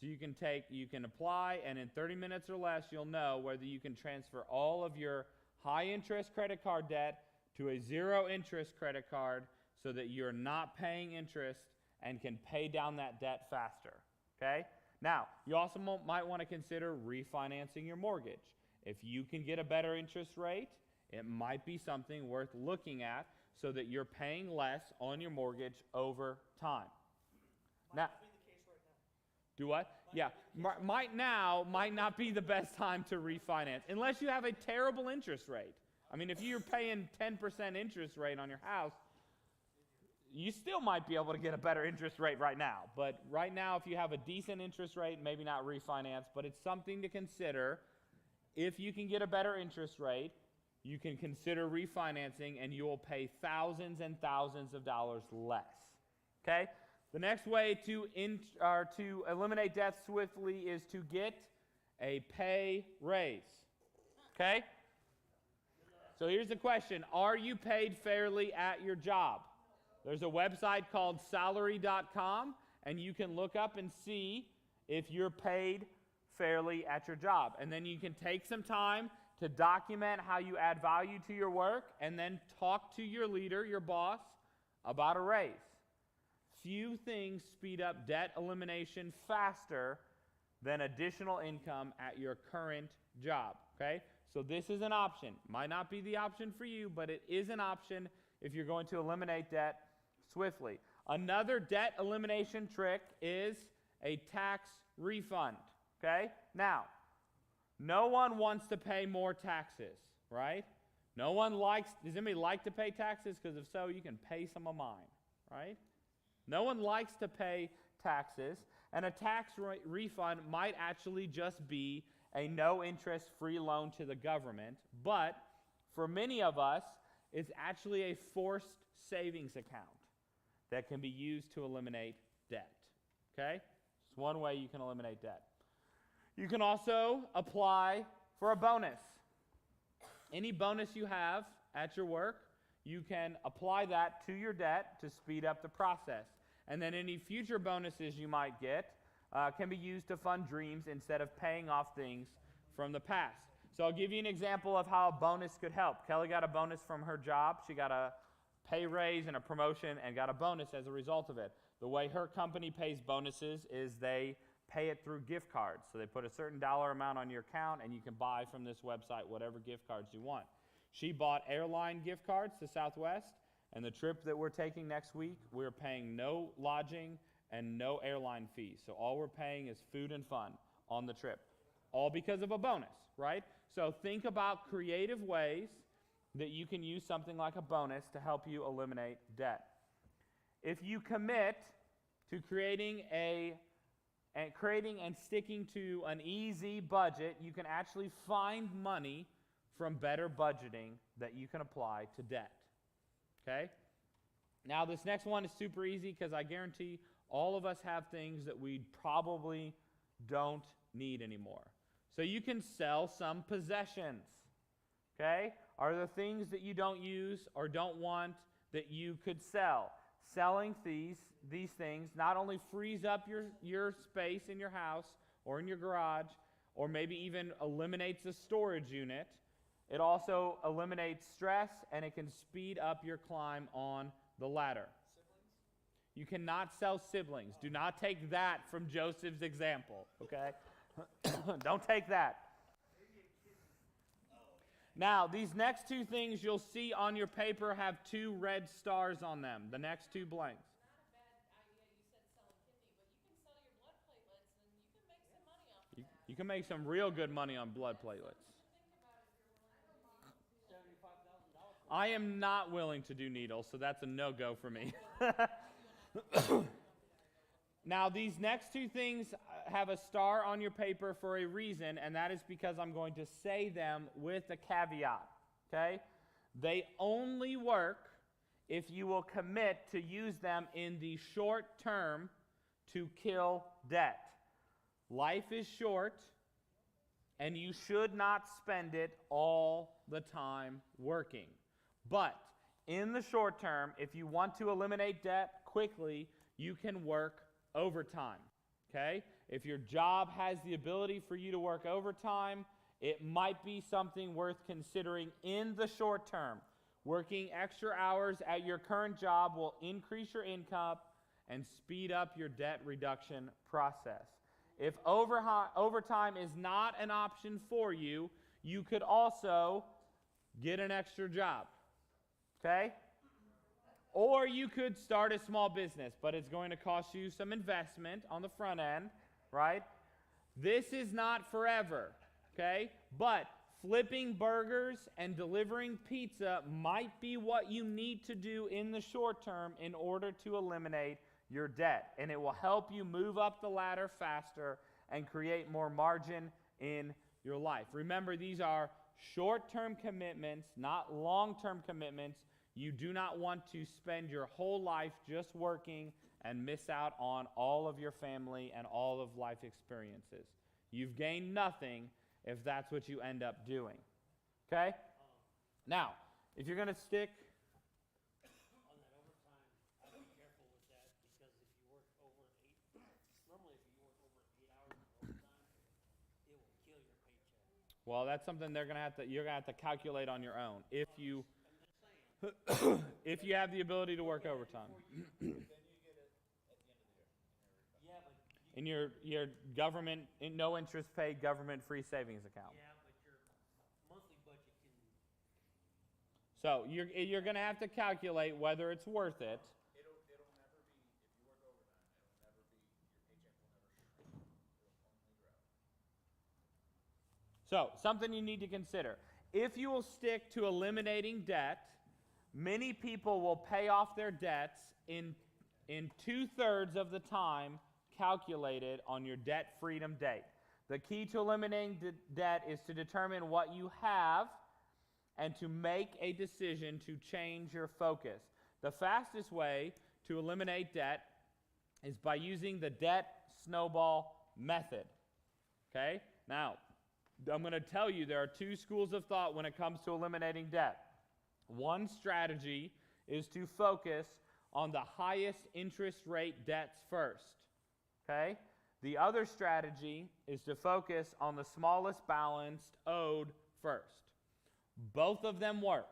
So you can apply, and in 30 minutes or less, you'll know whether you can transfer all of your high interest credit card debt to a 0 interest credit card so that you're not paying interest and can pay down that debt faster, okay? Now, you also might want to consider refinancing your mortgage. If you can get a better interest rate, it might be something worth looking at so that you're paying less on your mortgage over time. Might not be the case right now. Do what? Yeah, might not be the best time to refinance, unless you have a terrible interest rate. I mean, if you're paying 10% interest rate on your house, you still might be able to get a better interest rate right now. But right now, if you have a decent interest rate, maybe not refinance, but it's something to consider. If you can get a better interest rate, you can consider refinancing, and you will pay thousands and thousands of dollars less. Okay? The next way to eliminate debt swiftly is to get a pay raise. Okay? So here's the question. Are you paid fairly at your job? There's a website called salary.com, and you can look up and see if you're paid fairly at your job. And then you can take some time to document how you add value to your work, and then talk to your leader, your boss, about a raise. Few things speed up debt elimination faster than additional income at your current job, okay? So this is an option. Might not be the option for you, but it is an option if you're going to eliminate debt swiftly. Another debt elimination trick is a tax refund, okay? Now, no one wants to pay more taxes, right? Does anybody like to pay taxes? Because if so, you can pay some of mine, right? No one likes to pay taxes, and a tax refund might actually just be a no-interest free loan to the government, but for many of us, it's actually a forced savings account that can be used to eliminate debt, okay? It's one way you can eliminate debt. You can also apply for a bonus. Any bonus you have at your work, you can apply that to your debt to speed up the process. And then any future bonuses you might get can be used to fund dreams instead of paying off things from the past. So I'll give you an example of how a bonus could help. Kelly got a bonus from her job. She got a pay raise and a promotion and got a bonus as a result of it. The way her company pays bonuses is they pay it through gift cards. So they put a certain dollar amount on your account, and you can buy from this website whatever gift cards you want. She bought airline gift cards to Southwest, and the trip that we're taking next week, we're paying no lodging and no airline fees. So all we're paying is food and fun on the trip, all because of a bonus, right? So think about creative ways that you can use something like a bonus to help you eliminate debt. If you commit to creating and sticking to an easy budget, you can actually find money from better budgeting that you can apply to debt. Okay? Now, this next one is super easy because I guarantee all of us have things that we probably don't need anymore. So you can sell some possessions. Okay? Are there things that you don't use or don't want that you could sell? Selling these things not only frees up your space in your house or in your garage, or maybe even eliminates a storage unit, it also eliminates stress, and it can speed up your climb on the ladder. Siblings? You cannot sell siblings. Do not take that from Joseph's example, okay? Don't take that. Now, these next two things you'll see on your paper have 2 red stars on them, the next 2 blanks. Not a bad idea, you said selling kidney, but you can sell your blood platelets and you can make some money off of that. You can make some real good money on blood platelets. Think about if you're willing to do. $75,000. I am not willing to do needles, so that's a no-go for me. Now, these next 2 things have a star on your paper for a reason, and that is because I'm going to say them with a caveat, okay? They only work if you will commit to use them in the short term to kill debt. Life is short, and you should not spend it all the time working. But in the short term, if you want to eliminate debt quickly, you can work overtime, okay? If your job has the ability for you to work overtime, it might be something worth considering in the short term. Working extra hours at your current job will increase your income and speed up your debt reduction process. If overtime is not an option for you, you could also get an extra job, okay? Or you could start a small business, but it's going to cost you some investment on the front end, right? This is not forever, okay? But flipping burgers and delivering pizza might be what you need to do in the short term in order to eliminate your debt. And it will help you move up the ladder faster and create more margin in your life. Remember, these are short-term commitments, not long-term commitments. You do not want to spend your whole life just working and miss out on all of your family and all of life experiences. You've gained nothing if that's what you end up doing. Okay? Now, if you're going to stick... On that overtime, I'd be careful with that, because if you work over 8, normally if you work over 8 hours of overtime, it will kill your paycheck. Well, that's something you're going to have to calculate on your own. If you I'm just saying. if you have the ability to work overtime. Then you get it at the end of the year. Yeah, but In your government, no interest paid government free savings account. yeah, but your monthly budget can. So you're going to have to calculate whether it's worth it. It'll never be, if you work overtime, it'll never be, your paycheck will never shrink. It'll only grow. So, something you need to consider. If you will stick to eliminating debt, many people will pay off their debts in 2/3 of the time calculated on your debt freedom date. The key to eliminating debt is to determine what you have and to make a decision to change your focus. The fastest way to eliminate debt is by using the debt snowball method. Okay? Now, I'm going to tell you there are 2 schools of thought when it comes to eliminating debt. One strategy is to focus on the highest interest rate debts first. Okay? The other strategy is to focus on the smallest balance owed first. Both of them work.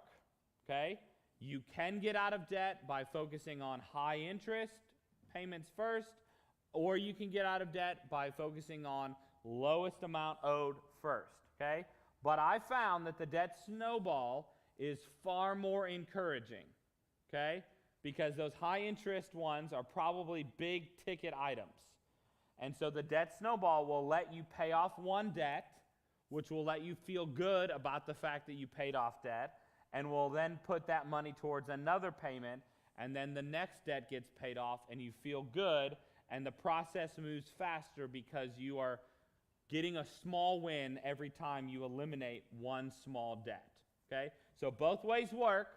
Okay? You can get out of debt by focusing on high interest payments first, or you can get out of debt by focusing on lowest amount owed first. Okay? But I found that the debt snowball is far more encouraging. Okay? because those high interest ones are probably big ticket items. And so the debt snowball will let you pay off one debt, which will let you feel good about the fact that you paid off debt, and will then put that money towards another payment, and then the next debt gets paid off, and you feel good, and the process moves faster because you are getting a small win every time you eliminate one small debt. Okay? So both ways work.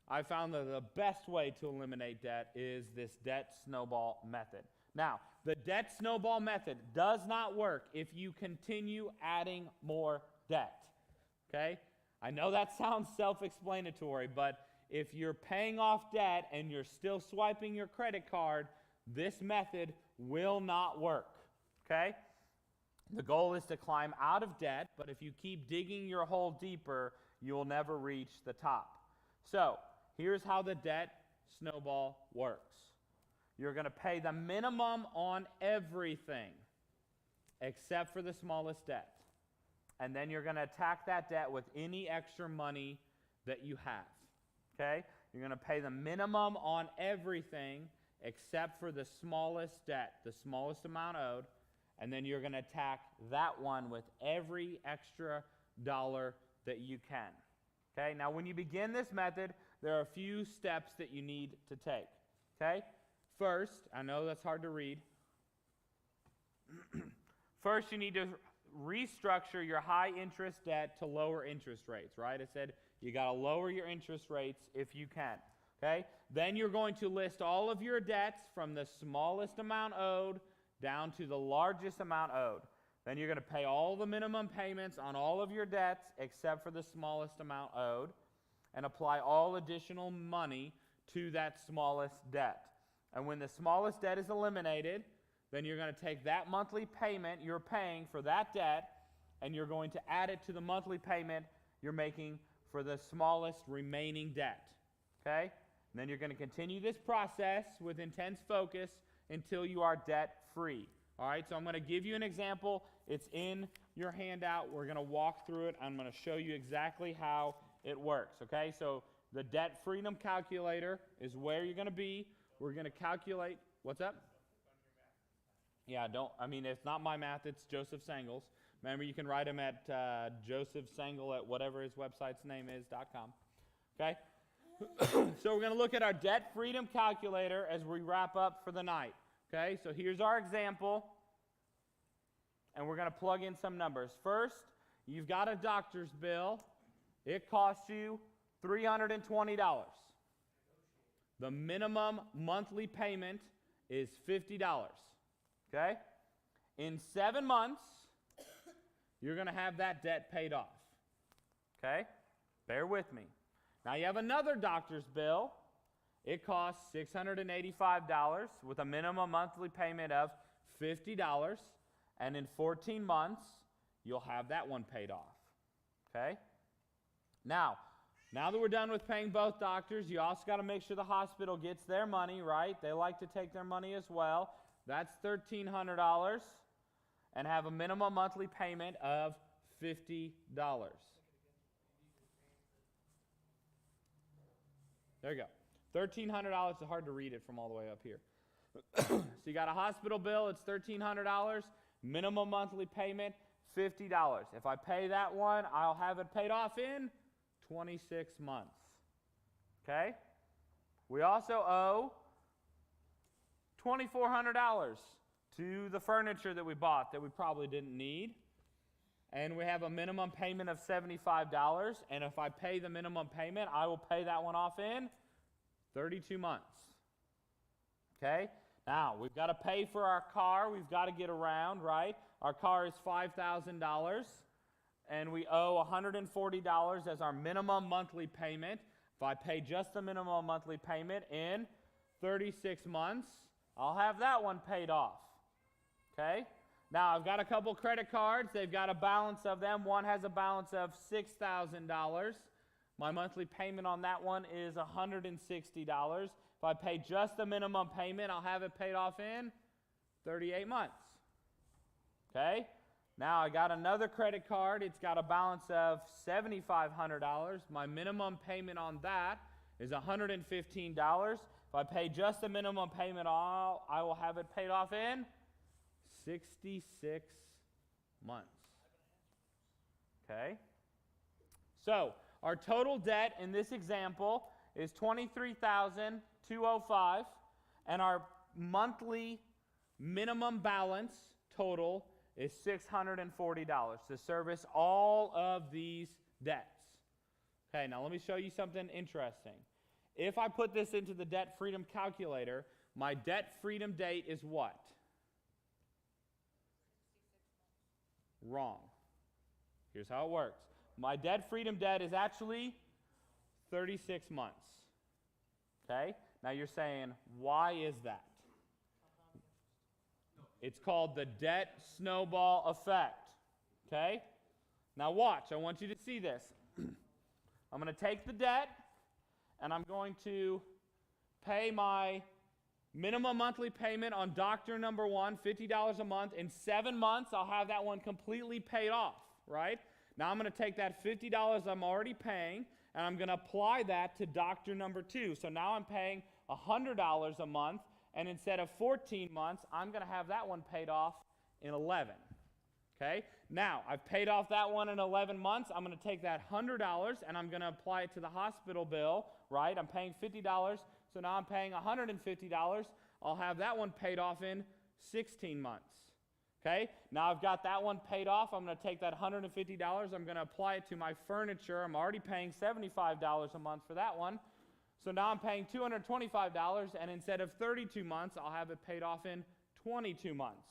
I found that the best way to eliminate debt is this debt snowball method. Now, the debt snowball method does not work if you continue adding more debt. Okay? I know that sounds self-explanatory, but if you're paying off debt and you're still swiping your credit card, this method will not work. Okay? The goal is to climb out of debt, but if you keep digging your hole deeper, you'll never reach the top. So, here's how the debt snowball works. You're going to pay the minimum on everything except for the smallest debt. And then you're going to attack that debt with any extra money that you have. Okay? You're going to pay the minimum on everything except for the smallest debt, the smallest amount owed, and then you're going to attack that one with every extra dollar that you can. Okay? Now, when you begin this method, there are a few steps that you need to take. Okay? First, I know that's hard to read. First, you need to restructure your high interest debt to lower interest rates, right? I said you got to lower your interest rates if you can. Okay? Then you're going to list all of your debts from the smallest amount owed down to the largest amount owed. Then you're going to pay all the minimum payments on all of your debts except for the smallest amount owed, and apply all additional money to that smallest debt. And when the smallest debt is eliminated, then you're going to take that monthly payment you're paying for that debt, and you're going to add it to the monthly payment you're making for the smallest remaining debt. Okay? And then you're going to continue this process with intense focus until you are debt-free. All right? So I'm going to give you an example. It's in your handout. We're going to walk through it. I'm going to show you exactly how it works. Okay? So the debt freedom calculator is where you're going to be. We're going to calculate. What's up? Yeah, it's not my math, it's Joseph Sengel's. Remember, you can write him at josephsengel at whatever his website's name is, .com. Okay? So we're going to look at our debt freedom calculator as we wrap up for the night. Okay? So here's our example, and we're going to plug in some numbers. First, you've got a doctor's bill. It costs you $320. The minimum monthly payment is $50. Okay? In 7 months, you're going to have that debt paid off. Okay? Bear with me. Now you have another doctor's bill. It costs $685 with a minimum monthly payment of $50. And in 14 months, you'll have that one paid off. Okay? Now that we're done with paying both doctors, you also got to make sure the hospital gets their money, right? They like to take their money as well. That's $1,300 and have a minimum monthly payment of $50. There you go. $1,300. It's hard to read it from all the way up here. So you got a hospital bill. It's $1,300. Minimum monthly payment, $50. If I pay that one, I'll have it paid off in 26 months. Okay? We also owe $2,400 to the furniture that we bought that we probably didn't need. And we have a minimum payment of $75. And if I pay the minimum payment, I will pay that one off in 32 months. Okay? Now, we've got to pay for our car. We've got to get around, right? Our car is $5,000. And we owe $140 as our minimum monthly payment. If I pay just the minimum monthly payment in 36 months, I'll have that one paid off. Okay? Now, I've got a couple credit cards. They've got a balance of them. One has a balance of $6,000. My monthly payment on that one is $160. If I pay just the minimum payment, I'll have it paid off in 38 months. Okay? Now, I got another credit card. It's got a balance of $7,500. My minimum payment on that is $115. If I pay just the minimum payment, I will have it paid off in 66 months. Okay? So, our total debt in this example is $23,205, and our monthly minimum balance total is $640 to service all of these debts. Okay, now let me show you something interesting. If I put this into the debt freedom calculator, my debt freedom date is what? Wrong. Here's how it works. My debt freedom debt is actually 36 months. Okay? Now you're saying, why is that? It's called the debt snowball effect. Okay? Now watch. I want you to see this. I'm going to take the debt, and I'm going to pay my minimum monthly payment on doctor number one, $50 a month. In 7 months, I'll have that one completely paid off, right? Now I'm going to take that $50 I'm already paying, and I'm going to apply that to doctor number two. So now I'm paying $100 a month, and instead of 14 months, I'm going to have that one paid off in 11. Okay? Now, I've paid off that one in 11 months. I'm going to take that $100, and I'm going to apply it to the hospital bill, right? I'm paying $50, so now I'm paying $150. I'll have that one paid off in 16 months. Okay? Now I've got that one paid off. I'm going to take that $150. I'm going to apply it to my furniture. I'm already paying $75 a month for that one. So now I'm paying $225, and instead of 32 months, I'll have it paid off in 22 months.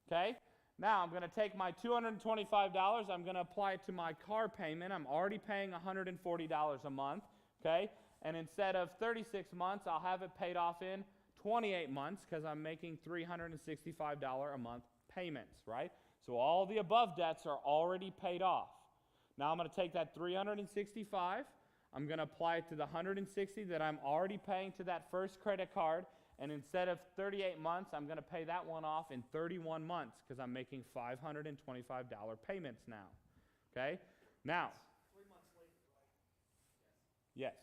Okay? Now I'm going to take my $225. I'm going to apply it to my car payment. I'm already paying $140 a month. Okay? And instead of 36 months, I'll have it paid off in 28 months because I'm making $365 a month payments, right? So all the above debts are already paid off. Now I'm going to take that $365. I'm going to apply it to the $160 that I'm already paying to that first credit card. And instead of 38 months, I'm going to pay that one off in 31 months because I'm making $525 payments now. Okay? Now. 3 months later, right? Yes.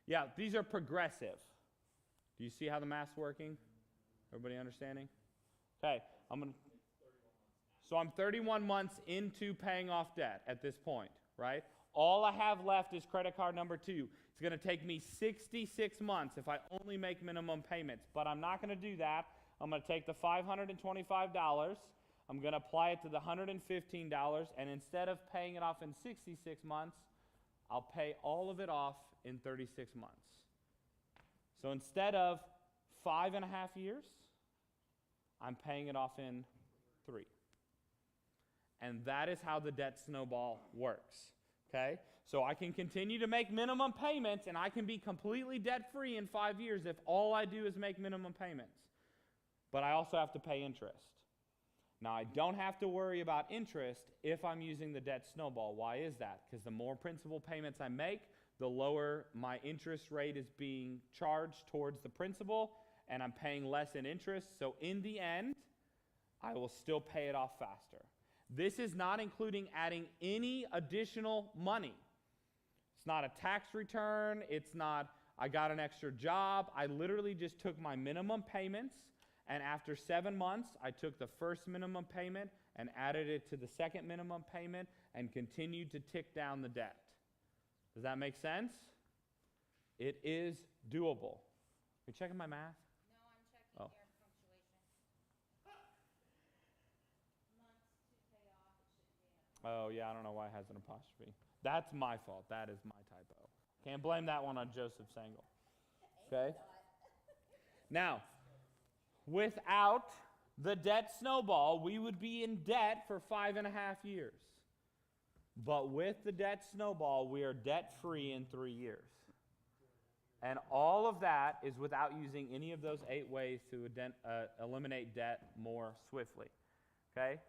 Yeah, these are progressive. Do you see how the math's working? Everybody understanding? Okay, so I'm 31 months into paying off debt at this point, right? All I have left is credit card number two. It's going to take me 66 months if I only make minimum payments, but I'm not going to do that. I'm going to take the $525. I'm going to apply it to the $115, and instead of paying it off in 66 months, I'll pay all of it off in 36 months. So instead of 5.5 years, I'm paying it off in 3. And that is how the debt snowball works. Okay? So I can continue to make minimum payments, and I can be completely debt-free in 5 years if all I do is make minimum payments. But I also have to pay interest. Now, I don't have to worry about interest if I'm using the debt snowball. Why is that? Because the more principal payments I make, the lower my interest rate is being charged towards the principal, and I'm paying less in interest. So in the end, I will still pay it off faster. This is not including adding any additional money. It's not a tax return. It's not, I got an extra job. I literally just took my minimum payments, and after 7 months, I took the first minimum payment and added it to the second minimum payment and continued to tick down the debt. Does that make sense? It is doable. You checking my math? No, I'm checking Oh. your punctuation. Months to pay off, it shouldn't be Oh, yeah, I don't know why it has an apostrophe. That's my fault. That is my typo. Can't blame that one on Joseph Sangle. Okay? Now, without the debt snowball, we would be in debt for 5.5 years. But with the debt snowball, we are debt-free in 3 years. And all of that is without using any of those 8 ways to eliminate debt more swiftly. Okay?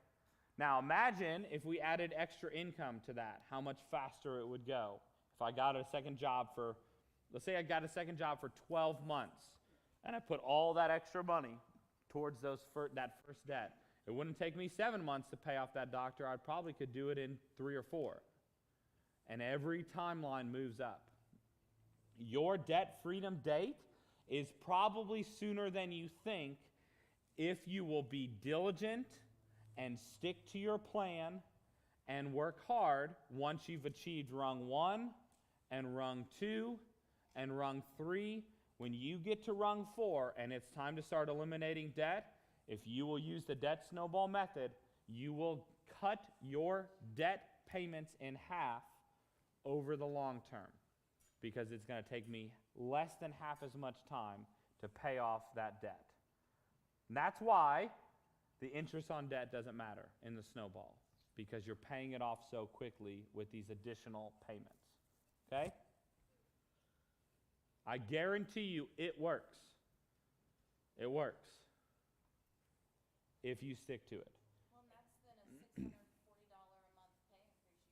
Now imagine if we added extra income to that, how much faster it would go. If I got a second job for, let's say I got a second job for 12 months, and I put all that extra money towards that first debt. It wouldn't take me 7 months to pay off that doctor. I probably could do it in 3 or 4. And every timeline moves up. Your debt freedom date is probably sooner than you think if you will be diligent and stick to your plan and work hard once you've achieved rung 1 and rung 2 and rung 3. When you get to rung 4 and it's time to start eliminating debt, if you will use the debt snowball method, you will cut your debt payments in half over the long term, because it's going to take me less than half as much time to pay off that debt. And that's why the interest on debt doesn't matter in the snowball, because you're paying it off so quickly with these additional payments. Okay? I guarantee you it works. It works if you stick to it. Well, and that's then a $640 a month pay increase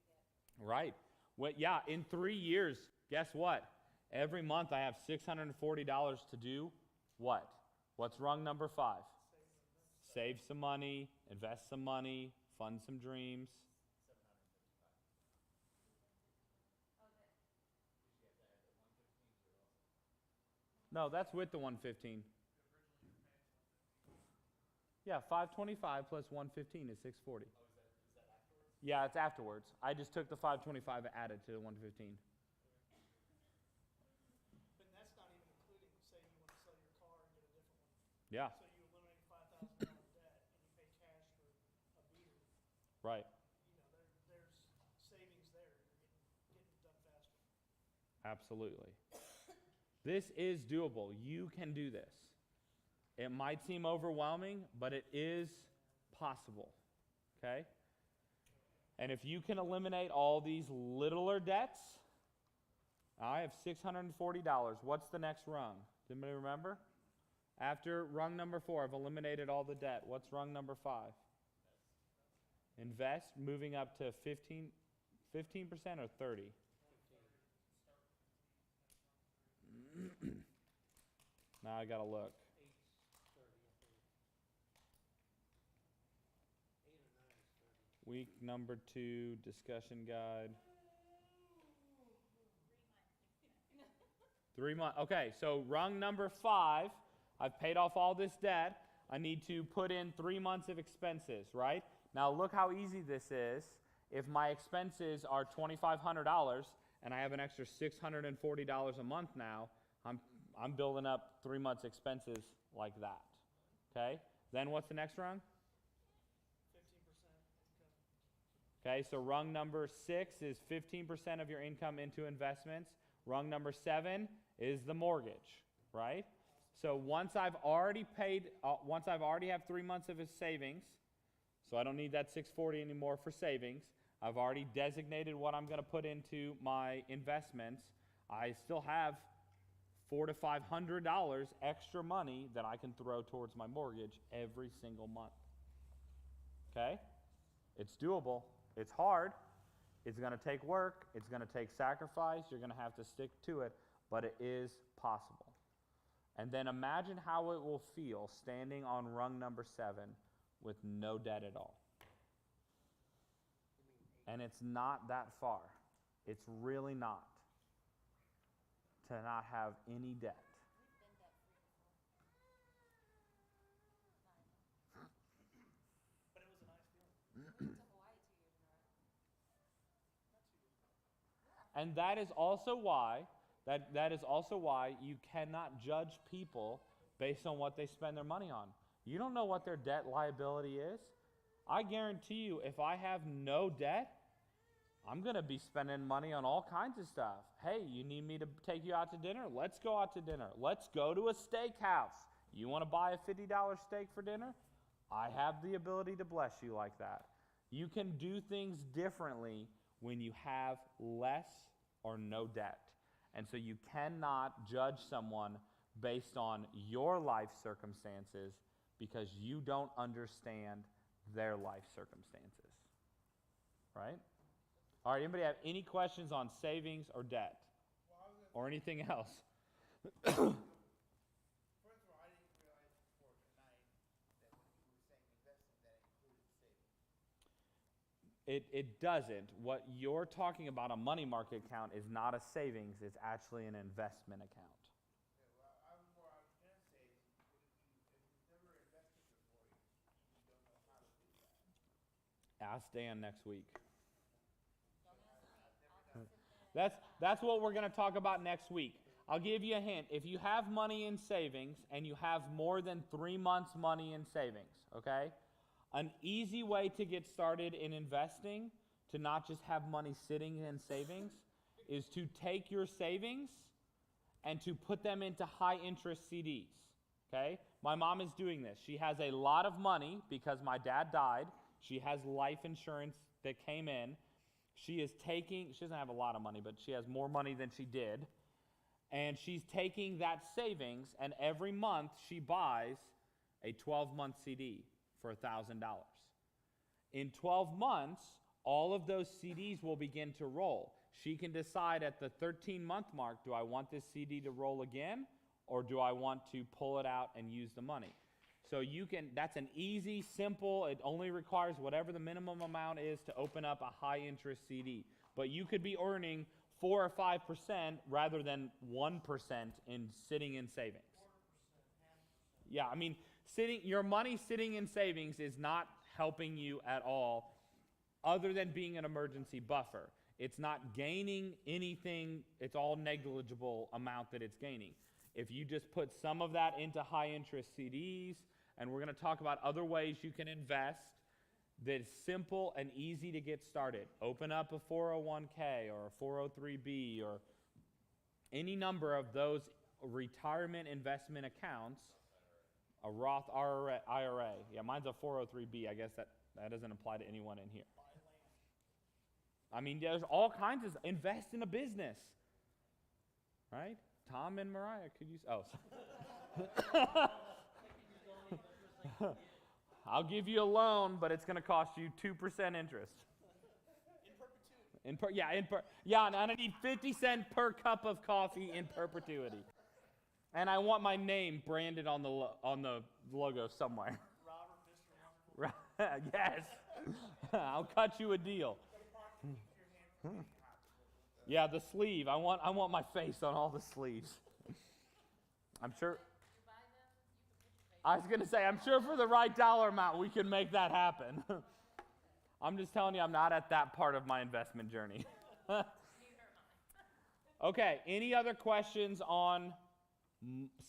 you get. Right. Well, yeah, in 3 years, guess what? Every month I have $640 to do what? What's rung number 5? Save some money, invest some money, fund some dreams. No, that's with the 115. Yeah, 525 plus 115 is 640. Yeah, it's afterwards. I just took the 525 and added to the 115. But that's not even including, say you want to sell your car and get a different one. Yeah, So you eliminate $5,000 debt and you pay cash for a beater. right. You know, there's savings there. You're getting it done faster. Absolutely. This is doable. You can do this. It might seem overwhelming, but it is possible. Okay? And if you can eliminate all these littler debts, I have $640. What's the next rung? Does anybody remember? After rung number 4, I've eliminated all the debt. What's rung number 5? Invest, moving up to 15% or 30? Now I gotta look. 8 or 9 is 30. Week number 2, discussion guide. 3 months. Okay, so rung number 5, I've paid off all this debt. I need to put in 3 months of expenses, right? Now look how easy this is. If my expenses are $2,500 and I have an extra $640 a month now, I'm building up 3 months expenses like that. Okay? Then what's the next rung? 15% income. Okay, so rung number 6 is 15% of your income into investments. Rung number 7 is the mortgage, right? So once I've already have 3 months of his savings, so I don't need that $640 anymore for savings. I've already designated what I'm going to put into my investments. I still have $400 to $500 extra money that I can throw towards my mortgage every single month. Okay? It's doable. It's hard. It's going to take work. It's going to take sacrifice. You're going to have to stick to it, but it is possible. And then imagine how it will feel standing on rung number 7 with no debt at all. And it's not that far. It's really not. To not have any debt. We've been debt free before. But it was a nice feeling. We went to Hawaii 2 years in a row. Not 2 years ago. And that is also why you cannot judge people based on what they spend their money on. You don't know what their debt liability is. I guarantee you, if I have no debt, I'm going to be spending money on all kinds of stuff. Hey, you need me to take you out to dinner? Let's go out to dinner. Let's go to a steakhouse. You want to buy a $50 steak for dinner? I have the ability to bless you like that. You can do things differently when you have less or no debt. And so you cannot judge someone based on your life circumstances because you don't understand their life circumstances. Right? All right, anybody have any questions on savings or debt? Well, I was gonna Or anything else? First of all, I didn't realize before tonight that when you were saying investing, that included savings. It doesn't. What you're talking about, a money market account, is not a savings. It's actually an investment account. Okay, well, I'm more Ask Dan next week. That's what we're going to talk about next week. I'll give you a hint. If you have money in savings and you have more than 3 months' money in savings, okay? An easy way to get started in investing, to not just have money sitting in savings, is to take your savings and to put them into high-interest CDs, okay? My mom is doing this. She has a lot of money because my dad died. She has life insurance that came in. She doesn't have a lot of money, but she has more money than she did. And she's taking that savings, and every month she buys a 12-month CD for $1,000. In 12 months, all of those CDs will begin to roll. She can decide at the 13-month mark, do I want this CD to roll again, or do I want to pull it out and use the money? So that's an easy, simple, it only requires whatever the minimum amount is to open up a high-interest CD. But you could be earning 4 or 5% rather than 1% sitting in savings. Yeah, I mean, your money sitting in savings is not helping you at all other than being an emergency buffer. It's not gaining anything. It's all negligible amount that it's gaining. If you just put some of that into high-interest CDs, and we're going to talk about other ways you can invest that's simple and easy to get started. Open up a 401k or a 403b or any number of those retirement investment accounts, a Roth IRA. Yeah, mine's a 403b. I guess that doesn't apply to anyone in here. I mean, there's all kinds of, invest in a business, right? Tom and Mariah could use, I'll give you a loan, but it's going to cost you 2% interest. In perpetuity. And I need 50 cents per cup of coffee in perpetuity. And I want my name branded on the logo somewhere. Robert, Mr. Wonderful. Yes. I'll cut you a deal. Yeah, the sleeve. I want my face on all the sleeves. I'm sure. I was going to say, I'm sure for the right dollar amount, we can make that happen. I'm just telling you, I'm not at that part of my investment journey. Okay, any other questions on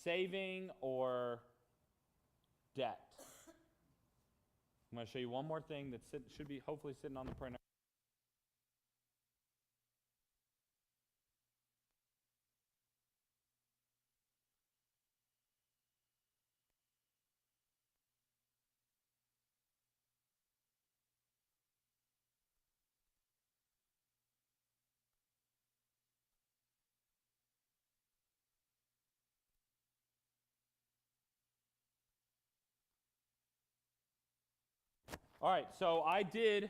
saving or debt? I'm going to show you one more thing that should be hopefully sitting on the printer. All right, so I did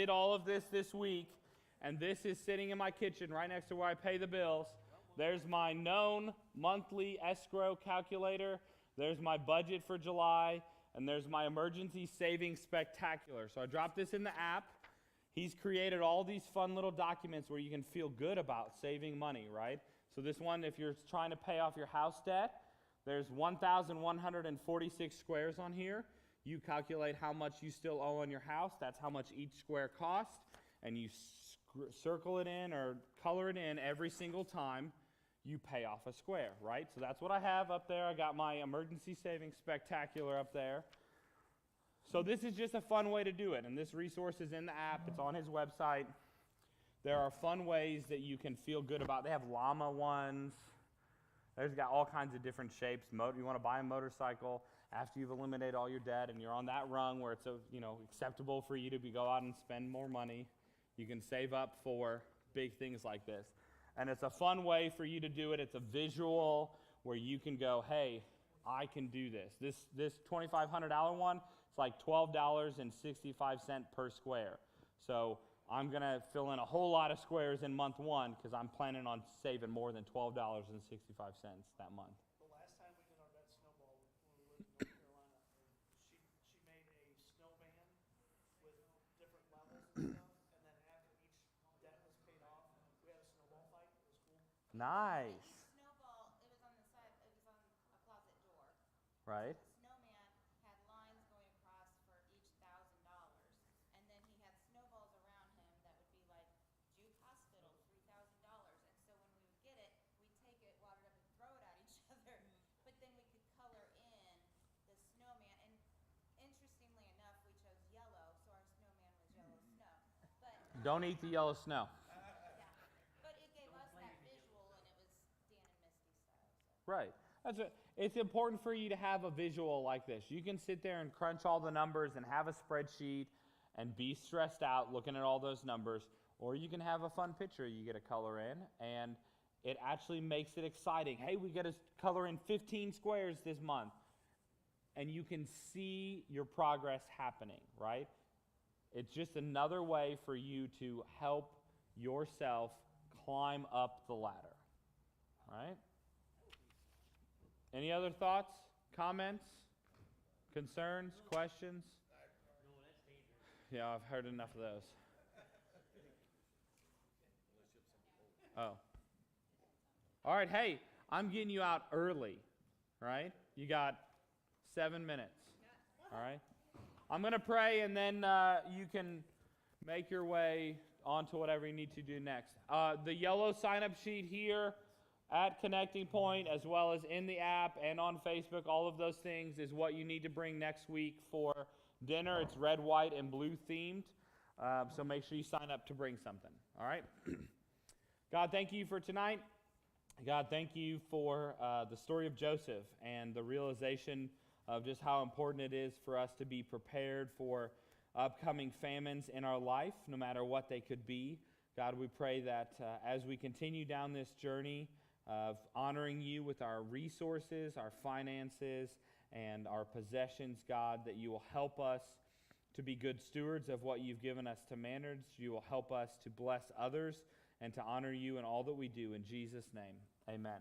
all of this week, and this is sitting in my kitchen right next to where I pay the bills. There's my known monthly escrow calculator. There's my budget for July, and there's my emergency savings spectacular. So I dropped this in the app. He's created all these fun little documents where you can feel good about saving money, right? So this one, if you're trying to pay off your house debt, there's 1,146 squares on here. You calculate how much you still owe on your house. That's how much each square costs. And you circle it in or color it in every single time you pay off a square, right? So that's what I have up there. I got my emergency savings spectacular up there. So this is just a fun way to do it. And this resource is in the app. It's on his website. There are fun ways that you can feel good about. They have llama ones. There's got all kinds of different shapes. You want to buy a motorcycle after you've eliminated all your debt and you're on that rung where it's acceptable for you to go out and spend more money. You can save up for big things like this. And it's a fun way for you to do it. It's a visual where you can go, hey, I can do this. This $2,500 one, it's like $12.65 per square. So I'm going to fill in a whole lot of squares in month one because I'm planning on saving more than $12.65 that month. The last time we did our vet snowball when we lived in North Carolina, she made a snowman with different levels and stuff, and then after each debt was paid off, we had a snowball fight. It was cool. Nice. Each snowball, it was on the side, it was on a closet door. Right. The snowman had lines going across for each $1,000, and Don't eat the yellow snow. But it gave us that visual, and it was Dan and Misty style. So. Right. It's important for you to have a visual like this. You can sit there and crunch all the numbers and have a spreadsheet and be stressed out looking at all those numbers, or you can have a fun picture you get to color in, and it actually makes it exciting. Hey, we got to color in 15 squares this month, and you can see your progress happening, right? It's just another way for you to help yourself climb up the ladder, right? Any other thoughts, comments, concerns, questions? No, that's dangerous. Yeah, I've heard enough of those. Oh. All right, hey, I'm getting you out early, right? You got 7 minutes, all right? I'm going to pray, and then you can make your way on to whatever you need to do next. The yellow sign-up sheet here at Connecting Point, as well as in the app and on Facebook, all of those things is what you need to bring next week for dinner. It's red, white, and blue themed, so make sure you sign up to bring something, all right? God, thank you for tonight. God, thank you for the story of Joseph and the realization of just how important it is for us to be prepared for upcoming famines in our life, no matter what they could be. God, we pray that as we continue down this journey of honoring you with our resources, our finances, and our possessions, God, that you will help us to be good stewards of what you've given us to manage. You will help us to bless others and to honor you in all that we do. In Jesus' name, amen.